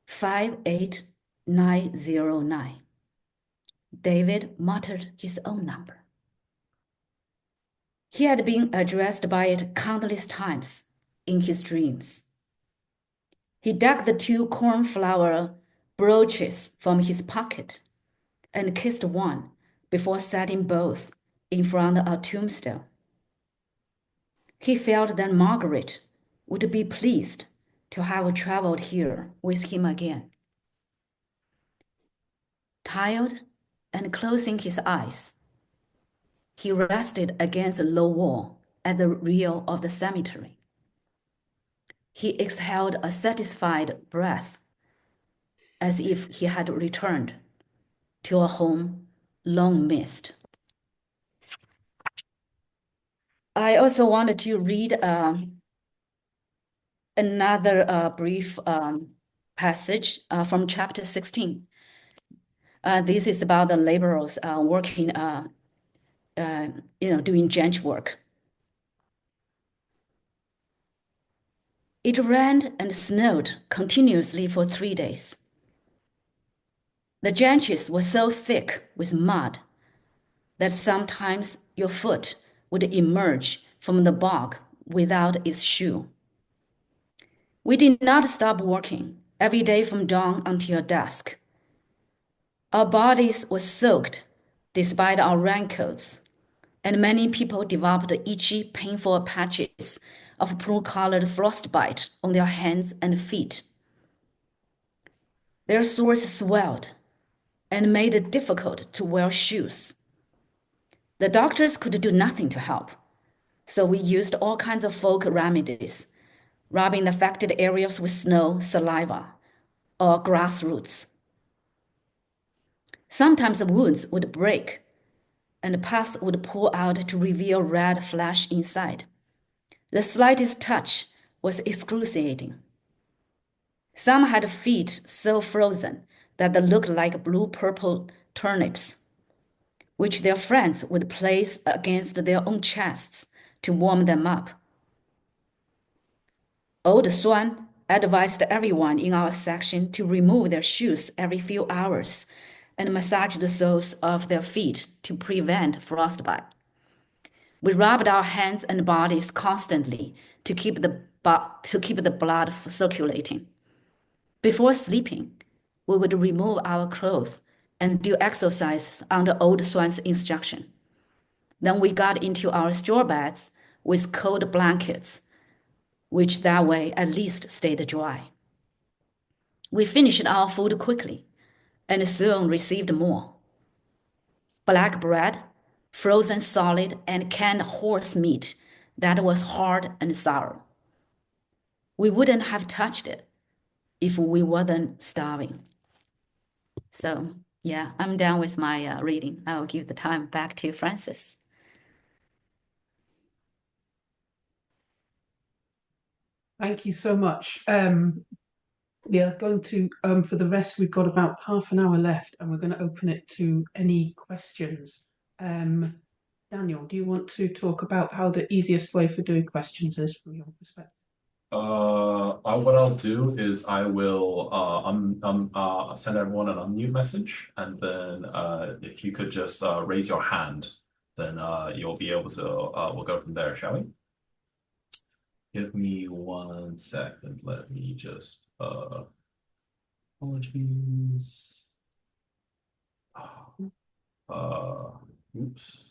58909. David muttered his own number. He had been addressed by it countless times in his dreams. He dug the 2 cornflower brooches from his pocket and kissed one before setting both in front of a tombstone. He felt that Margaret would be pleased to have traveled here with him again. Tired and closing his eyes, he rested against a low wall at the rear of the cemetery. He exhaled a satisfied breath, as if he had returned to a home long missed. I also wanted to read another brief passage from chapter 16. This is about the laborers working, doing trench work. It rained and snowed continuously for 3 days. The trenches were so thick with mud that sometimes your foot would emerge from the bog without its shoe. We did not stop working every day from dawn until dusk. Our bodies were soaked despite our raincoats, and many people developed itchy, painful patches of blue-colored frostbite on their hands and feet. Their sores swelled and made it difficult to wear shoes. The doctors could do nothing to help, so we used all kinds of folk remedies, rubbing the affected areas with snow, saliva, or grass roots. Sometimes the wounds would break and pus would pour out to reveal red flesh inside. The slightest touch was excruciating. Some had feet so frozen that they looked like blue-purple turnips. which their friends would place against their own chests to warm them up. Old Suan advised everyone in our section to remove their shoes every few hours and massage the soles of their feet to prevent frostbite. We rubbed our hands and bodies constantly to keep the blood circulating. Before sleeping, we would remove our clothes and do exercise under Old Suan's instruction. Then we got into our straw beds with cold blankets, which that way at least stayed dry. We finished our food quickly and soon received more. Black bread, frozen solid, and canned horse meat that was hard and sour. We wouldn't have touched it if we wasn't starving. So yeah, I'm done with my reading. I will give the time back to Francis. Thank you so much. Yeah, going to for the rest, we've got about half an hour left, and we're going to open it to any questions. Daniel, do you want to talk about how the easiest way for doing questions is from your perspective? What I'll do is I will send everyone an unmute message, and then if you could just raise your hand, then you'll be able to we'll go from there, shall we? Give me 1 second. Let me just apologies. Oops.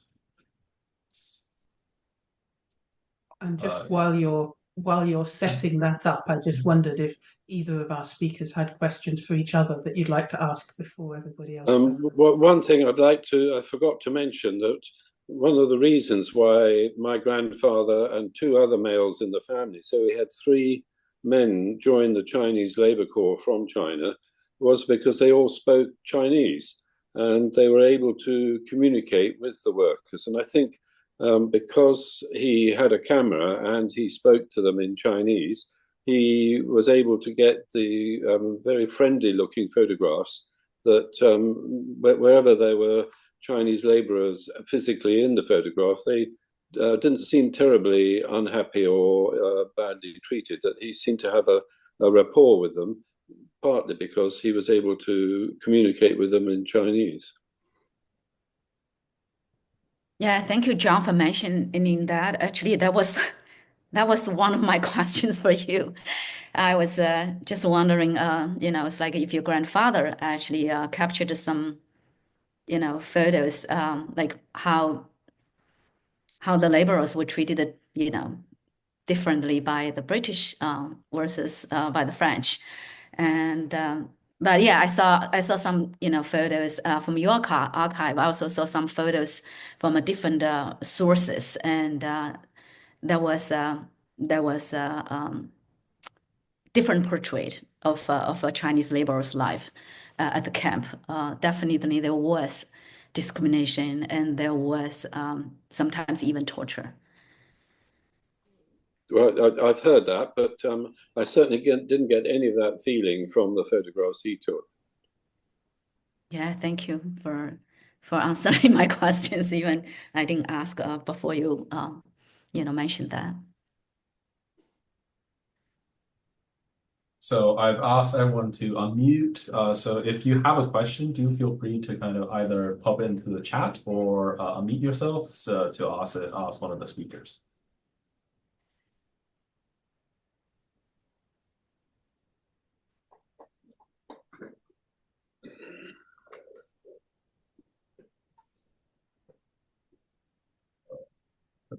And just while you're setting that up, I just wondered if either of our speakers had questions for each other that you'd like to ask before everybody else. One thing I forgot to mention that one of the reasons why my grandfather and 2 other males in the family, so we had 3 men join the Chinese Labour Corps from China, was because they all spoke Chinese and they were able to communicate with the workers. And I think because he had a camera and he spoke to them in Chinese, he was able to get the very friendly looking photographs that wherever there were Chinese laborers physically in the photograph, they didn't seem terribly unhappy or badly treated, that he seemed to have a rapport with them, partly because he was able to communicate with them in Chinese. Yeah, thank you, John, for mentioning that. Actually, that was one of my questions for you. I was just wondering, it's like if your grandfather actually captured some, photos, like how the laborers were treated, differently by the British versus by the French, and but yeah, I saw some photos from your archive. I also saw some photos from different sources, and there was different portrait of a Chinese laborer's life at the camp. Definitely, there was discrimination, and there was sometimes even torture. Well, I've heard that, but I certainly didn't get any of that feeling from the photographs he took. Yeah, thank you for answering my questions. Even I didn't ask before you mentioned that. So I've asked everyone to unmute. So if you have a question, do feel free to kind of either pop into the chat or unmute yourself to ask one of the speakers.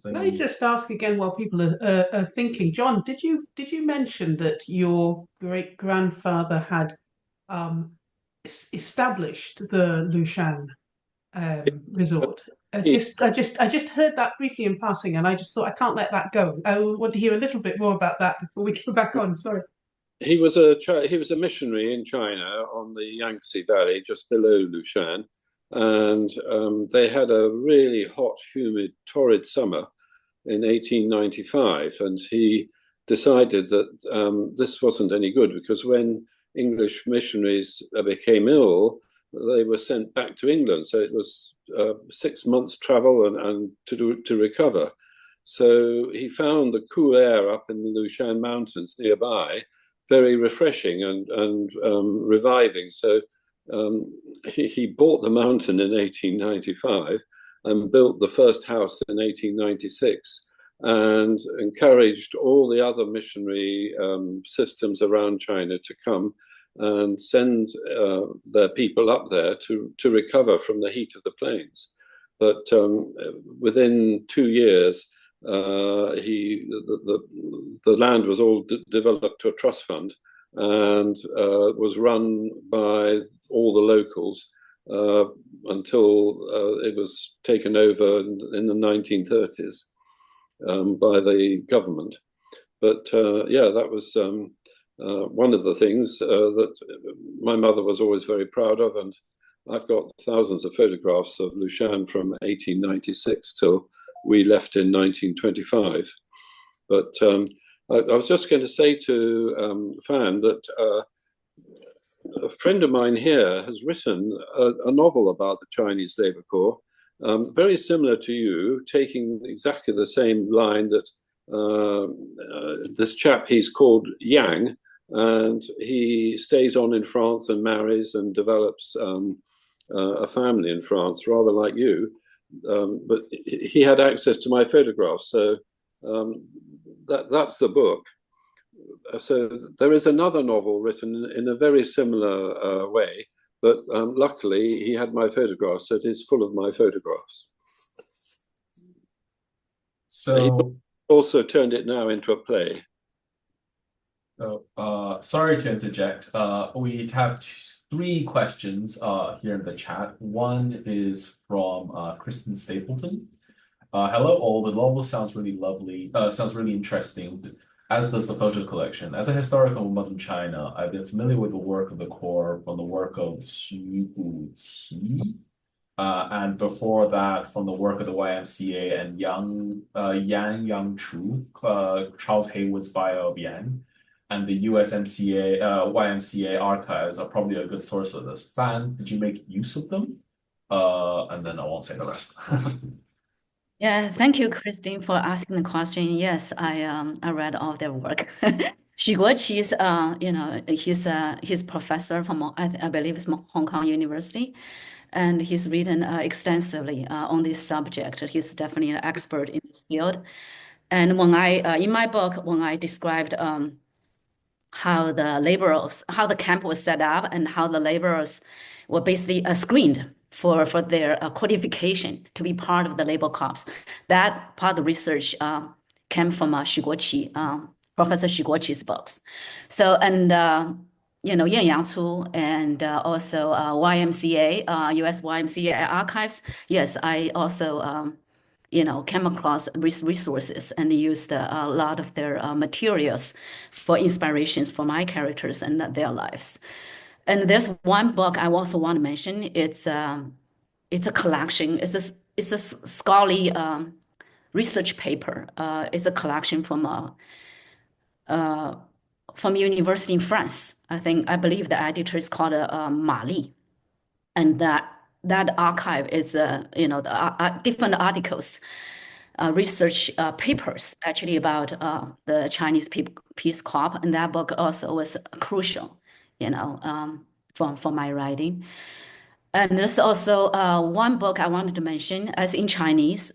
Can I just ask again while people are thinking? John, did you mention that your great grandfather had established the Lushan resort? I just heard that briefly in passing, and I just thought I can't let that go. I want to hear a little bit more about that before we go back on. Sorry. He was a missionary in China on the Yangtze Valley, just below Lushan, and they had a really hot, humid, torrid summer in 1895, and he decided that this wasn't any good, because when English missionaries became ill, they were sent back to England. So it was 6 months travel and to recover. So he found the cool air up in the Lushan Mountains nearby very refreshing and reviving. So he bought the mountain in 1895 and built the first house in 1896 and encouraged all the other missionary systems around China to come and send their people up there to recover from the heat of the plains. But within 2 years, the land was all developed to a trust fund and was run by all the locals until it was taken over in the 1930s by the government. But yeah, that was one of the things that my mother was always very proud of, and I've got thousands of photographs of Lushan from 1896 till we left in 1925. But I was just going to say to Fan that a friend of mine here has written a novel about the Chinese Labour Corps, very similar to you, taking exactly the same line that this chap, he's called Yang, and he stays on in France and marries and develops a family in France, rather like you. But he had access to my photographs, so that's the book. So there is another novel written in a very similar way, but luckily he had my photographs, so it is full of my photographs. So he also turned it now into a play. Sorry to interject. We have 3 questions here in the chat. One is from Kristen Stapleton. Hello all, the novel sounds really lovely, sounds really interesting, as does the photo collection. As a historical of modern China, I've been familiar with the work of the Corps from the work of Xu Guqi, and before that from the work of the YMCA and Yang Yangchu, Charles Haywood's bio of Yang, and the USMCA, YMCA archives are probably a good source of this. Fan, did you make use of them? And then I won't say the rest. Yeah, thank you, Christine, for asking the question. Yes, I read all their work. Xu Guoqi is, he's professor from I believe it's Hong Kong University, and he's written extensively on this subject. He's definitely an expert in this field. And when in my book, when I described how the camp was set up and how the laborers were basically screened for their qualification to be part of the labor corps. That part of the research came from Xu Guoqi, Professor Xu Guoqi's books. So, and Yan Yangcu and also YMCA, US YMCA archives. Yes, I also came across resources and used a lot of their materials for inspirations for my characters and their lives. And there's one book I also want to mention. It's a collection. It's a scholarly research paper. It's a collection from university in France. I believe the editor is called Mali, and that archive is different articles, research papers actually about the Chinese Peace Corps, and that book also was crucial, for my writing. And there's also one book I wanted to mention, as in Chinese,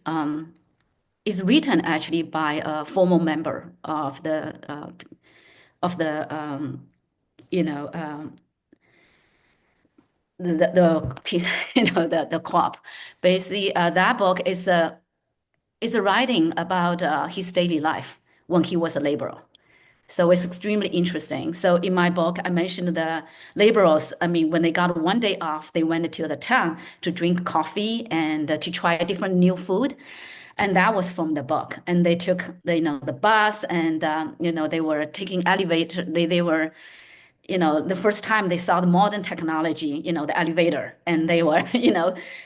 is written actually by a former member of the the crop. Basically, that book is a writing about his daily life when he was a laborer. So it's extremely interesting. So in my book, I mentioned the laborers. I mean, when they got one day off, they went to the town to drink coffee and to try different new food. And that was from the book. And they took the bus, and they were taking elevator. They were the first time they saw the modern technology, the elevator, and they were,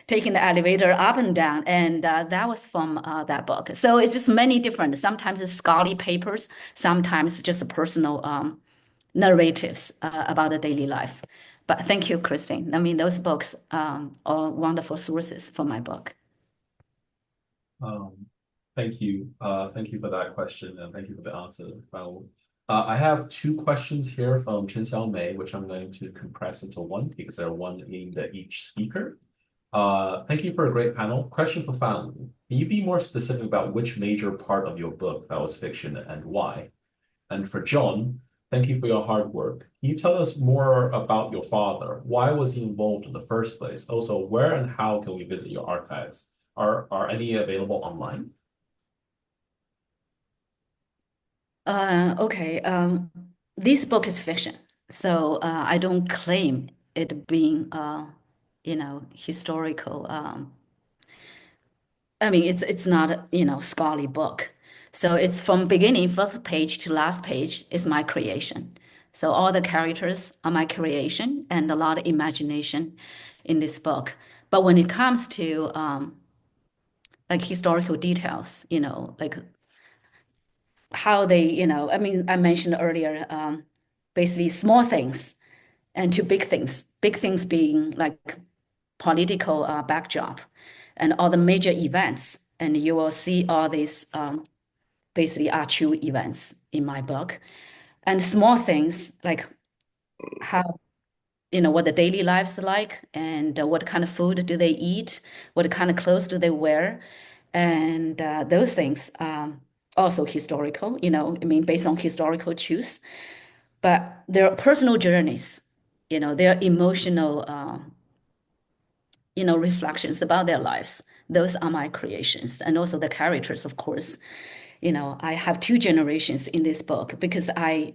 taking the elevator up and down. And that was from that book. So it's just many different, sometimes it's scholarly papers, sometimes just personal narratives about the daily life. But thank you, Christine. I mean, those books are wonderful sources for my book. Thank you. Thank you for that question, and thank you for the answer, Raoul. I have two questions here from Chen Xiaomei, which I'm going to compress into one because they're one aimed at each speaker. Thank you for a great panel. Question for Fan. Can you be more specific about which major part of your book that was fiction and why? And for John, thank you for your hard work. Can you tell us more about your father? Why was he involved in the first place? Also, where and how can we visit your archives? Are any available online? Okay. This book is fiction, so I don't claim it being, historical. I mean, it's not a, scholarly book. So it's from beginning, first page to last page is my creation. So all the characters are my creation and a lot of imagination in this book. But when it comes to like historical details, like how they, I mean, I mentioned earlier, basically small things and to big things being like political backdrop and all the major events. And you will see all these basically are true events in my book. And small things like how, what the daily lives are like and what kind of food do they eat, what kind of clothes do they wear. And those things also historical, I mean, based on historical truths, but their personal journeys, their emotional, reflections about their lives. Those are my creations. And also the characters, of course. I have two generations in this book because I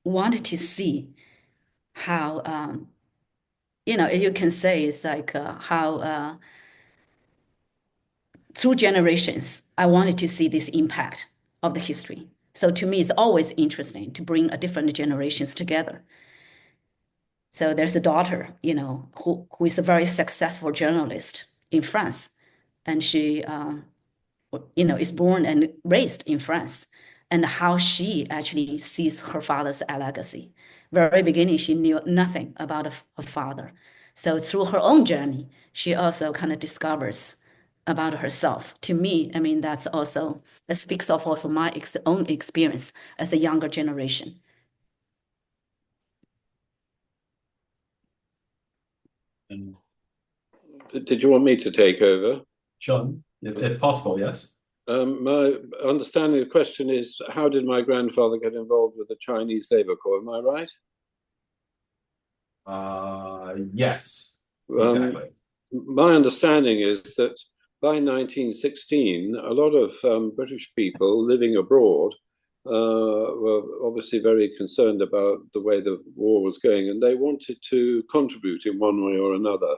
wanted to see how, you can say it's like how through generations, I wanted to see this impact of the history. So to me, it's always interesting to bring a different generations together. So there's a daughter, who is a very successful journalist in France, and she, is born and raised in France, and how she actually sees her father's legacy. Very beginning, she knew nothing about her father. So through her own journey, she also kind of discovers about herself. To me, I mean, that speaks of also my own experience as a younger generation. And Did you want me to take over? John, if possible, yes. My understanding of the question is, how did my grandfather get involved with the Chinese Labour Corps? Am I right? Yes, exactly. My understanding is that by 1916, a lot of British people living abroad were obviously very concerned about the way the war was going, and they wanted to contribute in one way or another.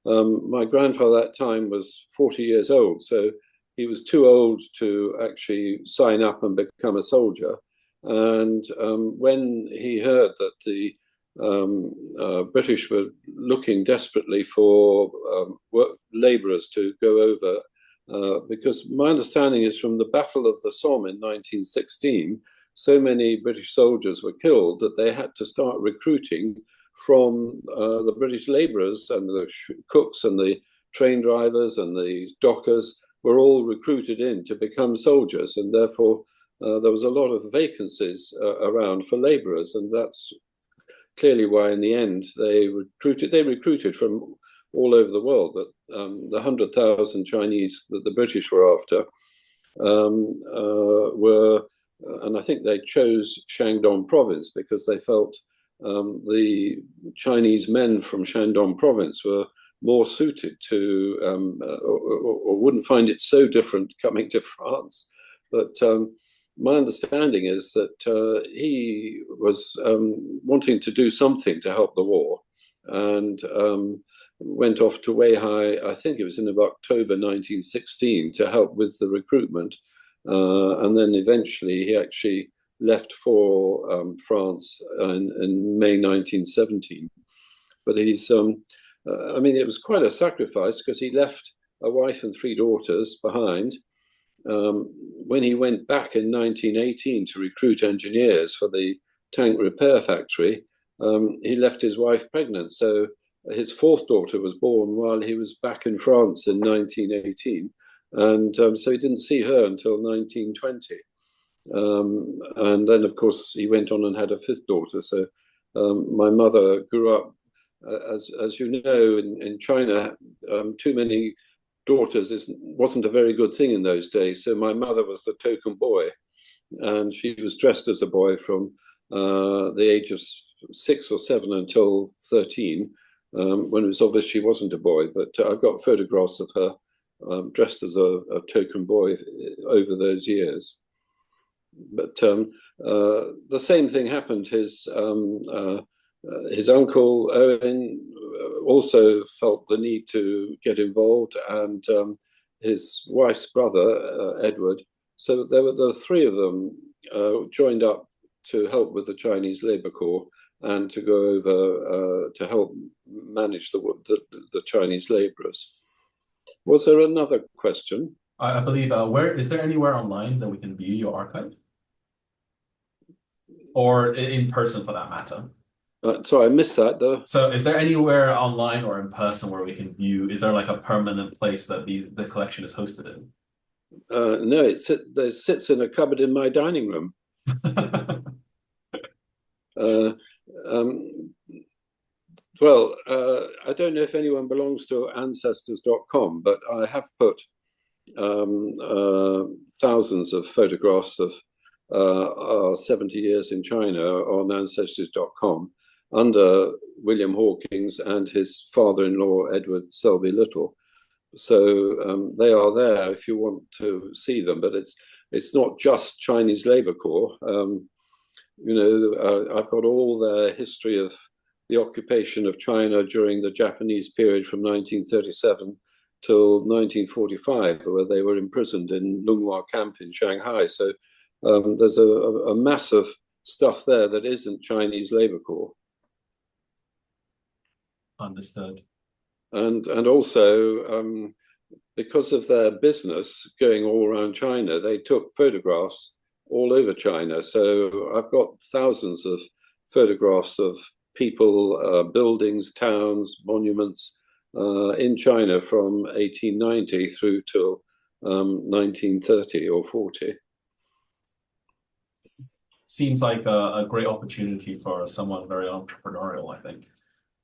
My grandfather at that time was 40 years old, so he was too old to actually sign up and become a soldier. And when he heard that the British were looking desperately for labourers to go over, because my understanding is from the Battle of the Somme in 1916, so many British soldiers were killed that they had to start recruiting from the British labourers, and the cooks and the train drivers and the dockers were all recruited in to become soldiers, and therefore there was a lot of vacancies around for labourers, and that's clearly why in the end they recruited from all over the world. But the 100,000 Chinese that the British were after were, and I think they chose Shandong province because they felt the Chinese men from Shandong province were more suited to, or wouldn't find it so different coming to France. But my understanding is that he was wanting to do something to help the war, and went off to Weihai, I think it was in October 1916, to help with the recruitment. And then eventually he actually left for France in May 1917. But he's, I mean, it was quite a sacrifice because he left a wife and 3 daughters behind. When he went back in 1918 to recruit engineers for the tank repair factory, he left his wife pregnant. So his fourth daughter was born while he was back in France in 1918. And so he didn't see her until 1920. And then, of course, he went on and had a fifth daughter. So my mother grew up, as you know, in China, too many daughters wasn't a very good thing in those days. So my mother was the token boy, and she was dressed as a boy from the age of 6 or 7 until 13, when it was obvious she wasn't a boy. But I've got photographs of her dressed as a token boy over those years. But the same thing happened. His uncle Owen also felt the need to get involved, and his wife's brother Edward. So there were the three of them joined up to help with the Chinese Labour Corps and to go over to help manage the Chinese labourers. Was there another question? I believe, where is there anywhere online that we can view your archive? Or in person for that matter? Sorry, I missed that though. So is there anywhere online or in person where we can view, is there like a permanent place that the collection is hosted in? No, it sits in a cupboard in my dining room. Well, I don't know if anyone belongs to ancestors.com, but I have put thousands of photographs of our 70 years in China on ancestors.com under William Hawkins and his father-in-law, Edward Selby Little. So they are there if you want to see them, but it's not just Chinese Labour Corps. You know, I've got all the history of the occupation of China during the Japanese period from 1937 till 1945, where they were imprisoned in Lunghua camp in Shanghai. So there's a massive stuff there that isn't Chinese Labour Corps. Understood. And also, because of their business going all around China, they took photographs all over China. So I've got thousands of photographs of people, buildings, towns, monuments in China from 1890 through till 1930 or 40. Seems like a great opportunity for someone very entrepreneurial, I think.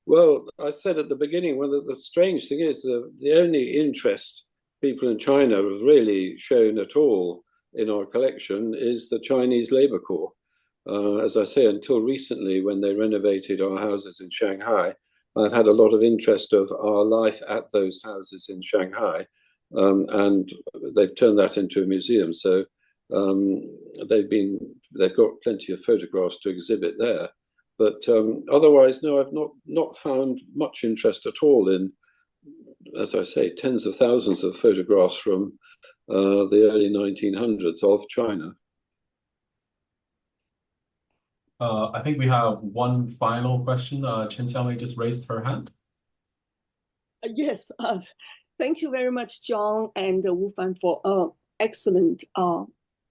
Well, I said at the beginning, well, the strange thing is the only interest people in China have really shown at all in our collection is the Chinese Labour Corps. As I say, until recently, when they renovated our houses in Shanghai, I've had a lot of interest of our life at those houses in Shanghai, and they've turned that into a museum. So they've got plenty of photographs to exhibit there. But otherwise, no, I've not found much interest at all in, as I say, tens of thousands of photographs from the early 1900s of China. I think we have one final question. Chen Xiaomei just raised her hand. Yes, thank you very much, John and Wu Fan, for excellent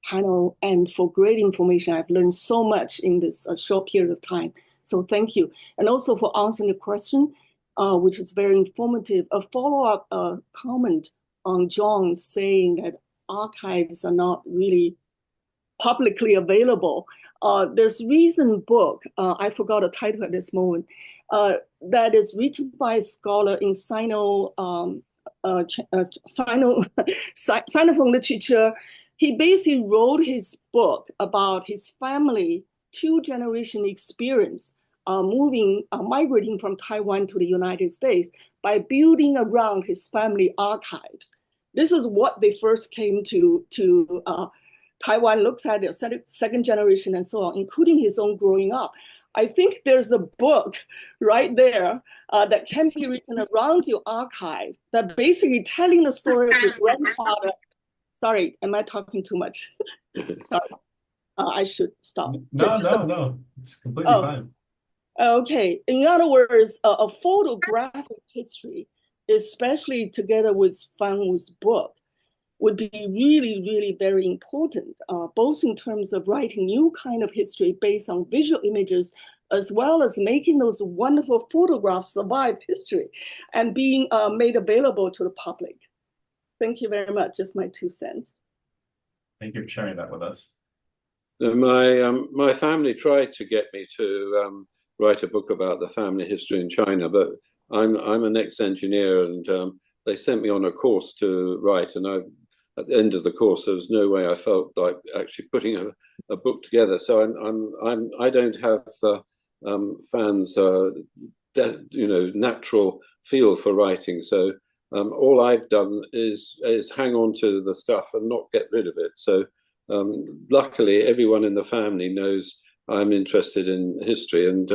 panel and for great information. I've learned so much in this short period of time. So thank you. And also for answering the question, which is very informative. A follow-up comment on John saying that archives are not really publicly available. There's a recent book, I forgot the title at this moment, that is written by a scholar in Sinophone literature. He basically wrote his book about his family, 2-generation experience, migrating from Taiwan to the United States by building around his family archives. This is what they first came to Taiwan, looks at their second generation and so on, including his own growing up. I think there's a book right there that can be written around your archive that basically telling the story of your grandfather. Sorry, am I talking too much? Sorry, I should stop. No, it's completely fine. Okay, in other words, a photographic history, especially together with Fan Wu's book, would be really, really very important, both in terms of writing new kind of history based on visual images, as well as making those wonderful photographs survive history and being made available to the public. Thank you very much. Just my 2 cents. Thank you for sharing that with us. My family tried to get me to write a book about the family history in China, but I'm an ex-engineer, and they sent me on a course to write, and at the end of the course there was no way I felt like actually putting a book together. So I don't have fans natural feel for writing. So all I've done is hang on to the stuff and not get rid of it. So luckily, everyone in the family knows I'm interested in history, and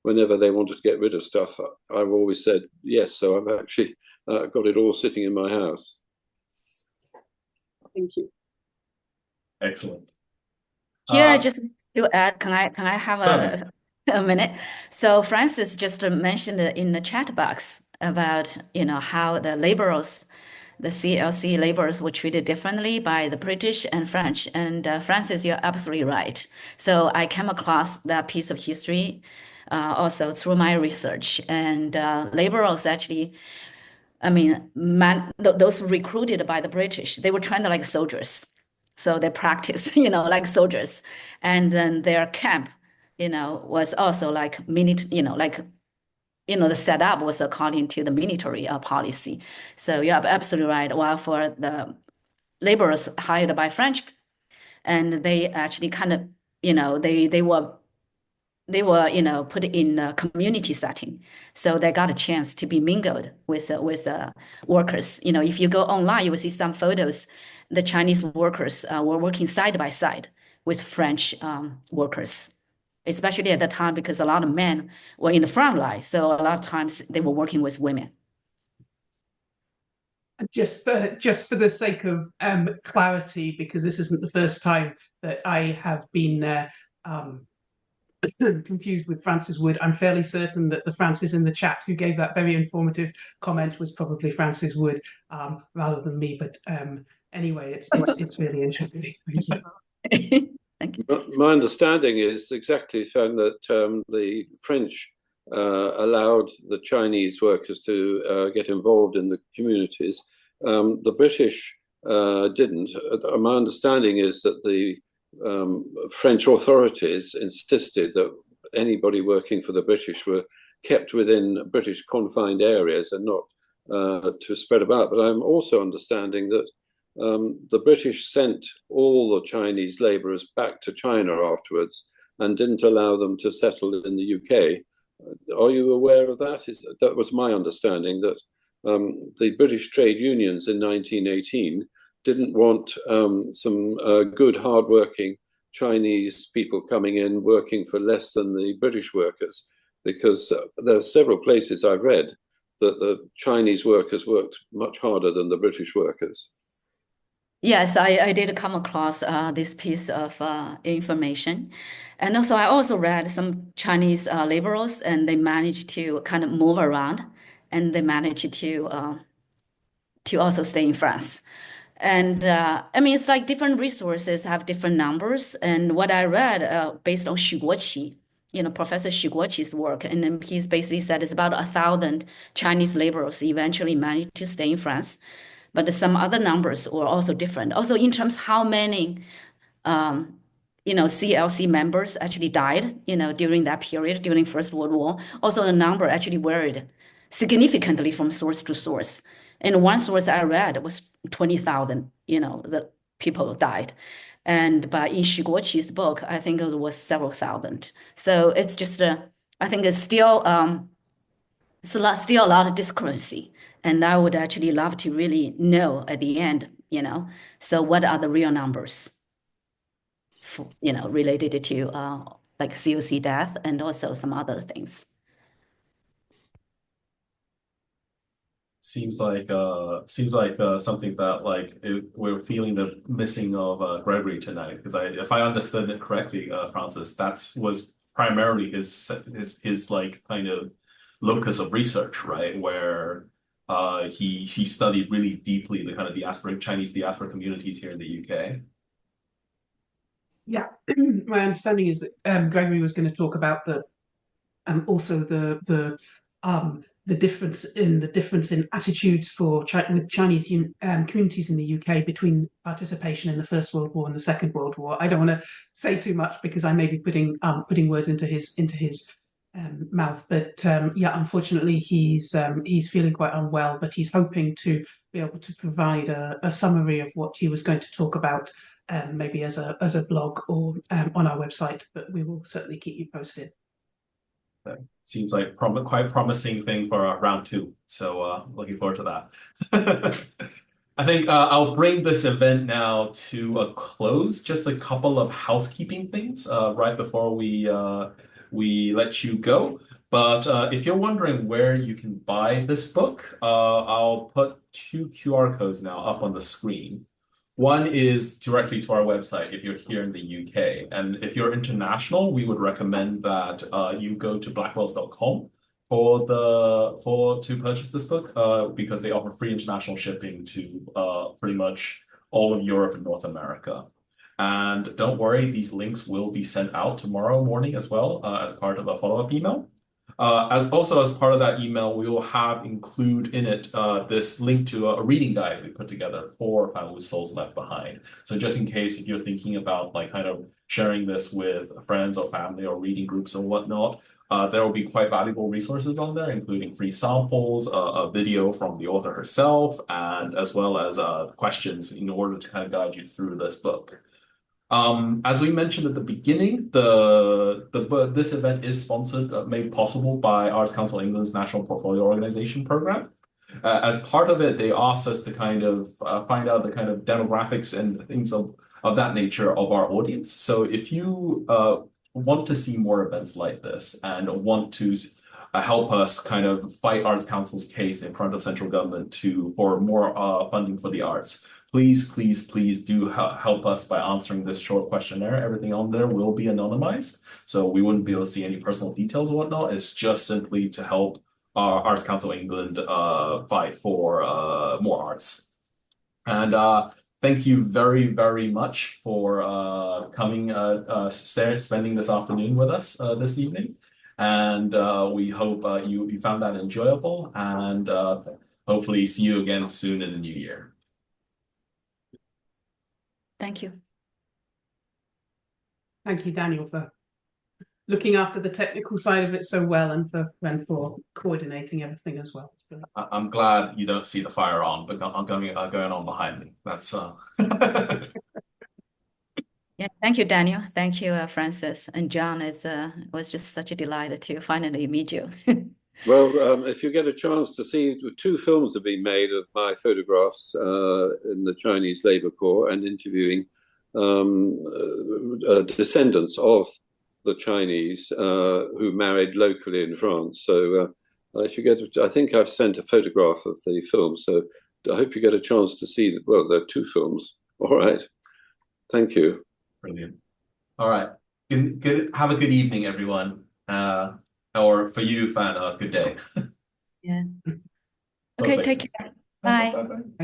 whenever they wanted to get rid of stuff, I've always said yes. So I've actually got it all sitting in my house. Thank you. Excellent. Here, I just to add, can I have Certainly. a minute? So Francis just mentioned in the chat box about how the laborers, the CLC laborers, were treated differently by the British and French. And Francis, you're absolutely right. So I came across that piece of history also through my research, and laborers actually, I mean, those recruited by the British, they were trained like soldiers. So they practice, like soldiers. And then their camp, was also like the setup was according to the military policy. So you're absolutely right. While for the laborers hired by French, and they actually kind of, they were put in a community setting, so they got a chance to be mingled with workers. If you go online, you will see some photos. The Chinese workers were working side by side with French workers, especially at the time because a lot of men were in the front line. So a lot of times they were working with women. Just for the sake of clarity, because this isn't the first time that I have been confused with Francis Wood, I'm fairly certain that the Francis in the chat who gave that very informative comment was probably Francis Wood rather than me. But anyway, it's really interesting. Thank you. Thank you. My understanding is exactly found that the French allowed the Chinese workers to get involved in the communities. The British didn't. My understanding is that the French authorities insisted that anybody working for the British were kept within British confined areas and not to spread about. But I'm also understanding that the British sent all the Chinese laborers back to China afterwards and didn't allow them to settle in the UK. Are you aware of that? That was my understanding, that the British trade unions in 1918 didn't want some good, hardworking Chinese people coming in working for less than the British workers, because there are several places I've read that the Chinese workers worked much harder than the British workers. Yes, I did come across this piece of information. And also, I also read some Chinese laborers, and they managed to kind of move around, and they managed to also stay in France. And I mean, it's like different resources have different numbers. And what I read based on Xu Guoqi, Professor Xu Guoqi's work, and then he's basically said it's about 1,000 Chinese laborers eventually managed to stay in France. But some other numbers were also different. Also, in terms how many, CLC members actually died, during that period, during First World War. Also, the number actually varied significantly from source to source. And one source I read was 20,000, the people died. But in Xu Guoqi's book, I think it was several thousand. So it's just, I think it's still, still a lot of discrepancy. And I would actually love to really know at the end, so what are the real numbers, related to like COC death and also some other things. Seems like something that we're feeling the missing of Gregory tonight, because if I understood it correctly, Francis, that was primarily his like kind of locus of research, right? Where he studied really deeply the kind of Chinese diaspora communities here in the UK. Yeah, my understanding is that Gregory was going to talk about the also the difference in attitudes with Chinese communities in the UK between participation in the First World War and the Second World War. I don't want to say too much because I may be putting words into his mouth, but yeah, unfortunately he's feeling quite unwell, but he's hoping to be able to provide a summary of what he was going to talk about, maybe as a blog or on our website, but we will certainly keep you posted. Seems like quite promising thing for round 2. So looking forward to that. I think I'll bring this event now to a close. Just a couple of housekeeping things right before we let you go. But if you're wondering where you can buy this book, I'll put 2 QR codes now up on the screen. One is directly to our website if you're here in the UK. And if you're international, we would recommend that you go to blackwells.com to purchase this book because they offer free international shipping to pretty much all of Europe and North America. And don't worry, these links will be sent out tomorrow morning as well as part of a follow-up email. As part of that email, we will include in it this link to a reading guide we put together for Family with Souls Left Behind. So just in case if you're thinking about kind of sharing this with friends or family or reading groups or whatnot, there will be quite valuable resources on there, including free samples, a video from the author herself, and as well as questions in order to kind of guide you through this book. As we mentioned at the beginning, this event is sponsored, made possible by Arts Council England's National Portfolio Organization program. As part of it, they asked us to kind of find out the kind of demographics and things of that nature of our audience. So if you want to see more events like this and want to help us kind of fight Arts Council's case in front of central government for more funding for the arts, please do help us by answering this short questionnaire. Everything on there will be anonymized, so we wouldn't be able to see any personal details or whatnot. It's just simply to help Arts Council England fight for more arts. And thank you very, very much for coming, spending this afternoon with us this evening. And we hope you found that enjoyable, and hopefully see you again soon in the new year. Thank you. Thank you, Daniel, for looking after the technical side of it so well, and for coordinating everything as well. I'm glad you don't see the fire on, but I'm going on behind me. That's Yeah, thank you, Daniel. Thank you, Francis and John. It was just such a delight to finally meet you. Well, if you get a chance to see, 2 films have been made of my photographs in the Chinese Labour Corps and interviewing descendants of the Chinese who married locally in France. So if you get, I think I've sent a photograph of the film. So I hope you get a chance to see. Well, there are 2 films. All right. Thank you. Brilliant. All right. Good. Have a good evening, everyone. Or for you, Fan, good day. Yeah. Okay, take care. Bye. Bye.